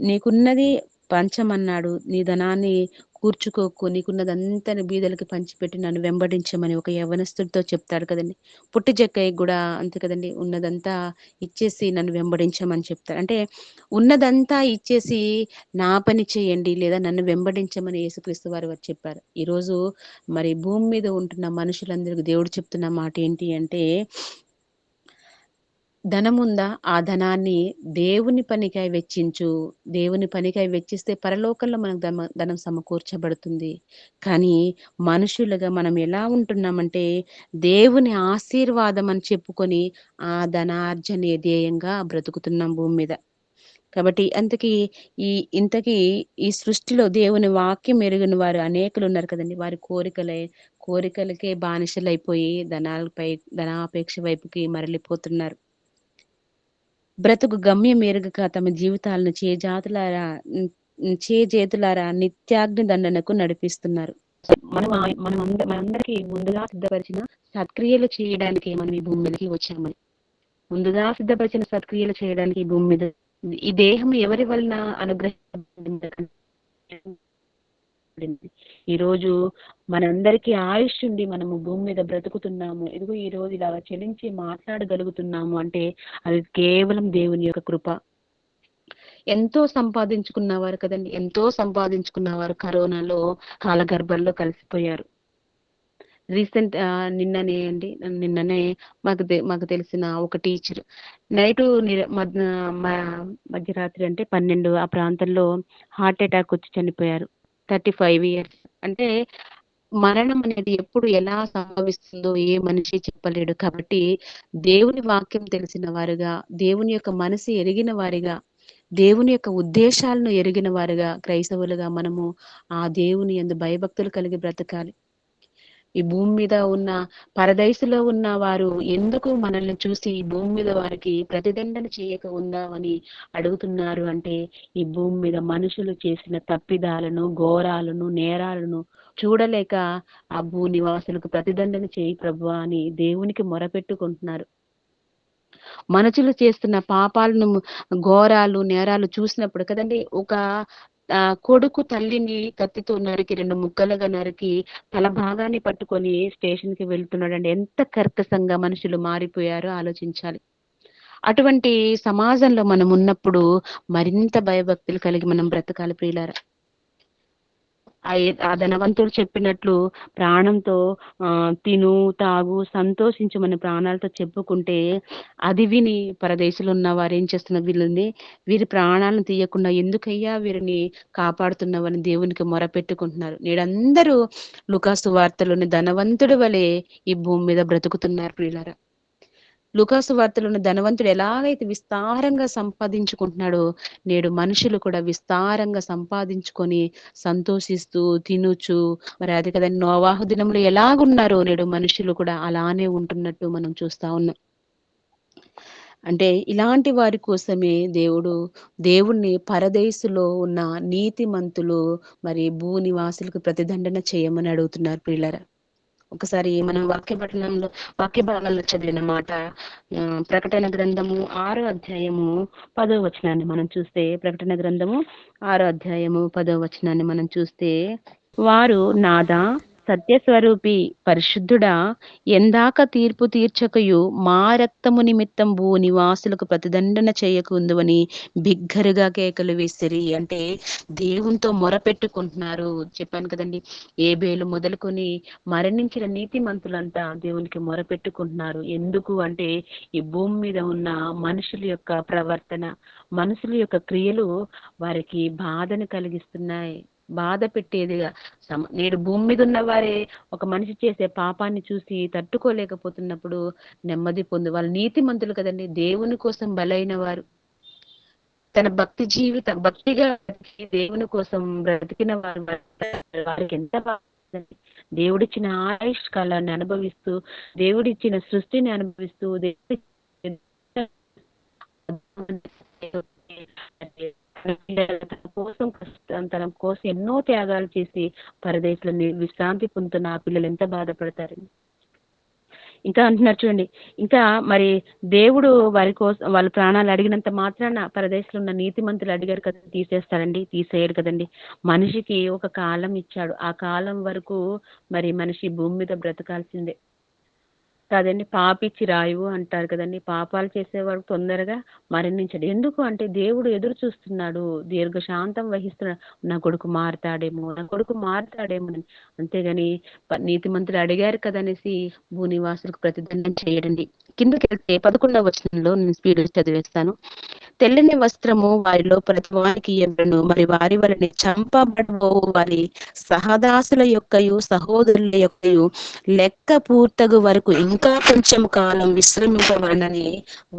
నీకున్నది పంచమన్నాడు, నీ ధనాన్ని కూర్చుకోకు, నీకున్నదంతా బీదలకి పంచిపెట్టి నన్ను వెంబడించమని ఒక యవనస్తుడితో చెప్తాడు కదండి. పుట్టి జక్కయ్య కూడా అంతే కదండి, ఉన్నదంతా ఇచ్చేసి నన్ను వెంబడించమని చెప్తాడు. అంటే ఉన్నదంతా ఇచ్చేసి నా పని చేయండి లేదా నన్ను వెంబడించమని యేసుక్రీస్తు వారు చెప్పారు. ఈరోజు మరి భూమి మీద ఉంటున్న మనుషులందరికీ దేవుడు చెప్తున్న మాట ఏంటి అంటే, ధనముందా, ఆ ధనాన్ని దేవుని పనికై వెచ్చించు. దేవుని పనికై వెచ్చిస్తే పరలోకంలో మనకు ధనం సమకూర్చబడుతుంది. కానీ మనుషులుగా మనం ఎలా ఉంటున్నామంటే, దేవుని ఆశీర్వాదం అని చెప్పుకొని ఆ ధనార్జనే ధ్యేయంగా బ్రతుకుతున్నాం భూమి మీద. కాబట్టి ఇంతకీ ఈ సృష్టిలో దేవుని వాక్యం ఎరిగిన వారు అనేకులు ఉన్నారు కదండి. వారి కోరికలకే బానిసలైపోయి ధనాపేక్ష వైపుకి మరలిపోతున్నారు. బ్రతుకు గమ్యం ఎరుగక తమ జీవితాలను చేజేతులారా నిత్యాగ్ని దండనకు నడిపిస్తున్నారు. మనందరికీ ముందుగా సిద్ధపరిచిన సత్క్రియలు చేయడానికి మనం ఈ భూమి మీదకి వచ్చామని, ముందుగా సిద్ధపరిచిన సత్క్రియలు చేయడానికి ఈ భూమి మీద ఈ దేహం ఎవరి వలన అనుగ్రహించబడింది? ఈ రోజు మనందరికీ ఆయుష్ ఉండి మనము భూమి మీద బ్రతుకుతున్నాము. ఇదిగో ఈ రోజు ఇలా చెలించి మాట్లాడగలుగుతున్నాము అంటే అది కేవలం దేవుని యొక్క కృప. ఎంతో సంపాదించుకున్నవారు కదండి, ఎంతో సంపాదించుకున్నవారు కరోనాలో కాలగర్భంలో కలిసిపోయారు. నిన్ననే మాకు తెలిసిన ఒక టీచర్ నైటు మధ్యరాత్రి అంటే 12 ఆ ప్రాంతంలో హార్ట్ అటాక్ వచ్చి చనిపోయారు. 35 years. అంటే మరణం అనేది ఎప్పుడు ఎలా సంభవిస్తుందో ఏ మనిషి చెప్పలేడు. కాబట్టి దేవుని వాక్యం తెలిసిన వారుగా, దేవుని యొక్క మనసు ఎరిగిన వారిగా, దేవుని యొక్క ఉద్దేశాలను ఎరిగిన వారుగా, క్రైస్తవులుగా మనము ఆ దేవుని యందు భయభక్తులు కలిగి బ్రతకాలి. ఈ భూమి మీద ఉన్న పరదైసులో ఉన్న వారు ఎందుకు మనల్ని చూసి ఈ భూమి మీద వారికి ప్రతిదండన చేయక ఉందామని అడుగుతున్నారు అంటే, ఈ భూమి మీద మనుషులు చేసిన తప్పిదాలను, ఘోరాలను, నేరాలను చూడలేక ఆ భూ నివాసులకు ప్రతిదండన చేయి ప్రభువా అని దేవునికి మొరపెట్టుకుంటున్నారు. మనుషులు చేస్తున్న పాపాలను, ఘోరాలు, నేరాలు చూసినప్పుడు కదండి, ఒక కొడుకు తల్లిని కత్తితో నరికి 2 ముక్కలుగా నరికి తల భాగాన్ని పట్టుకొని స్టేషన్ కి వెళ్తున్నాడండి. ఎంత కర్కశంగా మనుషులు మారిపోయారో ఆలోచించాలి. అటువంటి సమాజంలో మనం ఉన్నప్పుడు మరింత భయభక్తులు కలిగి మనం బ్రతకాలి ప్రియులారా. ఆ ధనవంతుడు చెప్పినట్లు ప్రాణంతో తిను, తాగు, సంతోషించు మన ప్రాణాలతో చెప్పుకుంటే అది విని పరదేశంలో ఉన్న వారు ఏం చేస్తున్నారు, వీరి ప్రాణాలను తీయకుండా ఎందుకయ్యా వీరిని కాపాడుతున్నావని దేవునికి మొరపెట్టుకుంటున్నారు. నేడందరూ లూకాసు వార్తలోని ధనవంతుడి వలె ఈ భూమి మీద బ్రతుకుతున్నారు ప్రియులారా. లూకాసు వార్తలోని ధనవంతుడు ఎలాగైతే విస్తారంగా సంపాదించుకుంటున్నాడో, నేడు మనుషులు కూడా విస్తారంగా సంపాదించుకొని సంతోషిస్తూ తినుచు, మరి అది కదండి నోవాహు దినంలో ఎలాగున్నారో నేడు మనుషులు కూడా అలానే ఉంటున్నట్టు మనం చూస్తా ఉన్నాం. అంటే ఇలాంటి వారి కోసమే దేవుణ్ణి పరదేశులో ఉన్న నీతిమంతులు మరి భూ నివాసులకు ప్రతిదండన చేయమని అడుగుతున్నారు పిల్లరా. ఒకసారి మనం వాక్య భాగాల్లో చదివిన మాట, ప్రకటన గ్రంథము 6వ అధ్యాయము 10వ వచనాన్ని మనం చూస్తే, ప్రకటన గ్రంథము 6వ అధ్యాయము 10వ వచనాన్ని మనం చూస్తే, వారు నాదా సత్యస్వరూపి పరిశుద్ధుడా, ఎందాక తీర్పు తీర్చకయు మా రక్తము నిమిత్తం భూ నివాసులకు ప్రతిదండన చేయకుందువని బిగ్గరగా కేకలు వేసిరి. అంటే దేవునితో మొరపెట్టుకుంటున్నారు. చెప్పాను కదండి, ఏబేలు మొదలుకొని మరణించిన నీతిమంతులంతా దేవునికి మొరపెట్టుకుంటున్నారు. ఎందుకు అంటే ఈ భూమి మీద ఉన్న మనుషుల యొక్క ప్రవర్తన, మనుషుల యొక్క క్రియలు వారికి బాధను కలిగిస్తున్నాయి, బాధ పెట్టేదిగా. నేడు భూమి మీద ఉన్న వారే ఒక మనిషి చేసే పాపాన్ని చూసి తట్టుకోలేకపోతున్నప్పుడు నెమ్మది పొందు, వాళ్ళు నీతిమంతులు కదండి, దేవుని కోసం బలైన వారు, తన భక్తిగా దేవుని కోసం బ్రతికిన వారు, వారికి ఎంత బాగుంది. దేవుడిచ్చిన ఆయుష్ కాలాన్ని అనుభవిస్తూ, దేవుడిచ్చిన సృష్టిని అనుభవిస్తూ, తన కోసం ఎన్నో త్యాగాలు చేసి పరదేశంలో విశ్రాంతి పొందుతున్న ఆ పిల్లలు ఎంత బాధపడతారు. ఇంకా అంటున్నారు చూడండి, ఇంకా మరి దేవుడు వారి కోసం వాళ్ళ ప్రాణాలు అడిగినంత మాత్రాన పరదేశంలో ఉన్న నీతిమంతులు అడిగారు కదా, తీసేస్తారండి? తీసేయరు కదండి. మనిషికి ఒక కాలం ఇచ్చాడు, ఆ కాలం వరకు మరి మనిషి భూమి మీద బ్రతకాల్సిందే కాదండి. పాపిచ్చి రాయువు అంటారు కదండి, పాపాలు చేసేవాడు తొందరగా మరణించడు. ఎందుకు అంటే దేవుడు ఎదురు చూస్తున్నాడు, దీర్ఘశాంతం వహిస్తున్నాడు, నా కొడుకు మారుతాడేమో అని. అంతేగాని నీతిమంతులు అడిగారు కదనేసి భూనివాసులకు ప్రతిదండం చేయడండి. కిందకి వెళ్తే 11వ వచనంలో నేను స్పీడ్ చదివేస్తాను. తెల్లని వస్త్రము వారిలో ప్రతి వారికి ఇవ్వబడును, మరి వారి వలన చంపబడబో వారి సహదాసుల యొక్కయు సహోదరుల యొక్కయు లెక్క పూర్తగు వరకు ఇంకా కొంచెం కాలం విశ్రమింపబడనని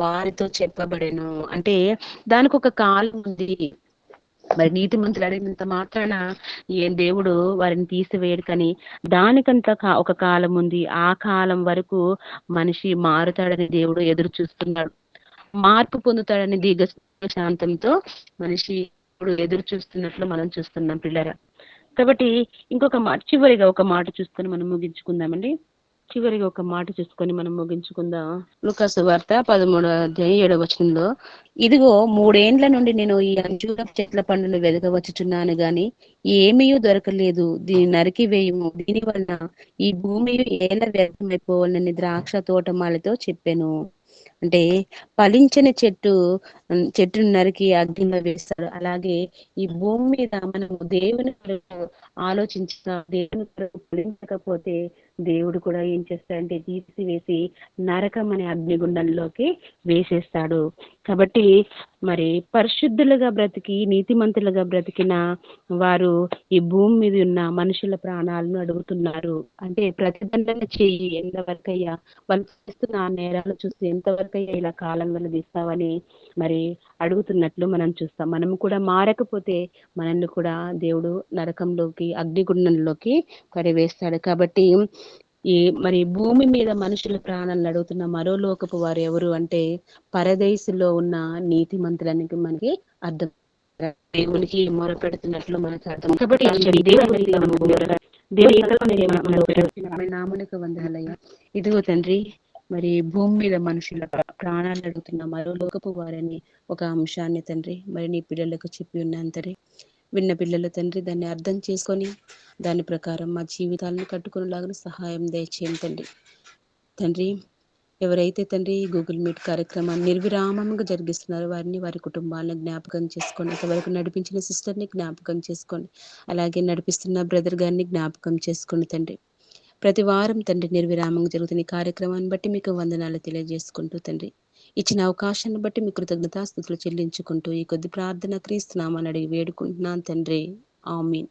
వారితో చెప్పబడెను. అంటే దానికి ఒక కాలం ఉంది. మరి నీతిమంతులు అడిగినంత మాత్రాన ఏం దేవుడు వారిని తీసివేయడు, కానీ దానికంత ఒక కాలం ఉంది. ఆ కాలం వరకు మనిషి మారుతాడని దేవుడు ఎదురు చూస్తున్నాడు, మార్పు పొందుతాడని దీర్ఘశాంతంతో మనిషి ఎదురు చూస్తున్నట్లు మనం చూస్తున్నాం పిల్లరా. కాబట్టి ఇంకొక మాట, చివరిగా ఒక మాట చూసుకొని మనం ముగించుకుందామండి. చివరిగా ఒక మాట చూసుకొని మనం ముగించుకుందాం. లూకాసు వార్త 13:7 ఇదిగో 3 ఏండ్ల నుండి నేను ఈ అంజూరపు చెట్ల పండును వెదకవచ్చుచున్నాను గాని ఏమీ దొరకలేదు. దీన్ని నరికి వేయుము, దీని వలన ఈ భూమి ఏల వ్యర్థమైపోవాలని ద్రాక్ష తోటమాలతో చెప్పాను. అంటే ఫలించని చెట్టును నరికి అగ్నిలో వేస్తాడు. అలాగే ఈ భూమి మీద మనము దేవుని కొరకు ఆలోచించక, దేవుని కొరకు ఫలించకపోతే దేవుడు కూడా ఏం చేస్తాడంటే తీసివేసి నరకం అనే అగ్నిగుండంలోకి వేసేస్తాడు. కాబట్టి మరి పరిశుద్ధులుగా బ్రతికి నీతిమంతులుగా బ్రతికిన వారు ఈ భూమి మీద ఉన్న మనుషుల ప్రాణాలను అడుగుతున్నారు. అంటే ప్రతిదండన చెయ్యి, ఎంతవరకయ్యా వాళ్ళు చేస్తున్న ఆ నేరాలు చూసి ఎంతవరకయ్యా ఇలా కాలం వెల్లదీస్తావని మరి అడుగుతున్నట్లు మనం చూస్తాం. మనము కూడా మారకపోతే మనల్ని కూడా దేవుడు నరకంలోకి, అగ్నిగుండంలోకి పడివేస్తాడు. కాబట్టి మరి భూమి మీద మనుషుల ప్రాణాలను అడుగుతున్న మరో లోకపు వారు ఎవరు అంటే పరదేశంలో ఉన్న నీతిమంతులనికి మనకి అర్థం. దేవునికి మొర పెడుతున్నట్లు మనకు అర్థం. కాబట్టి నామునికి వందనాలయ్యా. ఇదిగో తండ్రి, మరి భూమి మీద మనుషుల ప్రాణాలు అడుగుతున్న మరో లోకపు వారని ఒక అంశాన్ని తండ్రి మరి నీ పిల్లలకు చెప్పి ఉన్నాను తండ్రి. విన్న పిల్లలు తండ్రి దాన్ని అర్థం చేసుకొని దాని ప్రకారం మా జీవితాలను కట్టుకునేలాగా సహాయం దయచేయండి తండ్రి. తండ్రి ఎవరైతే తండ్రి గూగుల్ మీట్ కార్యక్రమాన్ని నిర్విరామంగా జరిగిస్తున్నారో వారిని, వారి కుటుంబాలను జ్ఞాపకం చేసుకోండి. ఇంతవరకు నడిపించిన సిస్టర్ని జ్ఞాపకం చేసుకోండి. అలాగే నడిపిస్తున్న బ్రదర్ గారిని జ్ఞాపకం చేసుకోండి తండ్రి. ప్రతి వారం తండ్రి నిర్విరామంగా జరుగుతున్న ఈ కార్యక్రమాన్ని బట్టి మీకు వందనాలు తెలియజేసుకుంటూ తండ్రి ఇచ్చిన అవకాశాన్ని బట్టి మీ కృతజ్ఞతాస్తుతులు చెల్లించుకుంటూ ఈ కొద్ది ప్రార్థన క్రీస్తునామని అడిగి వేడుకుంటున్నాను తండ్రి. ఆమీన్.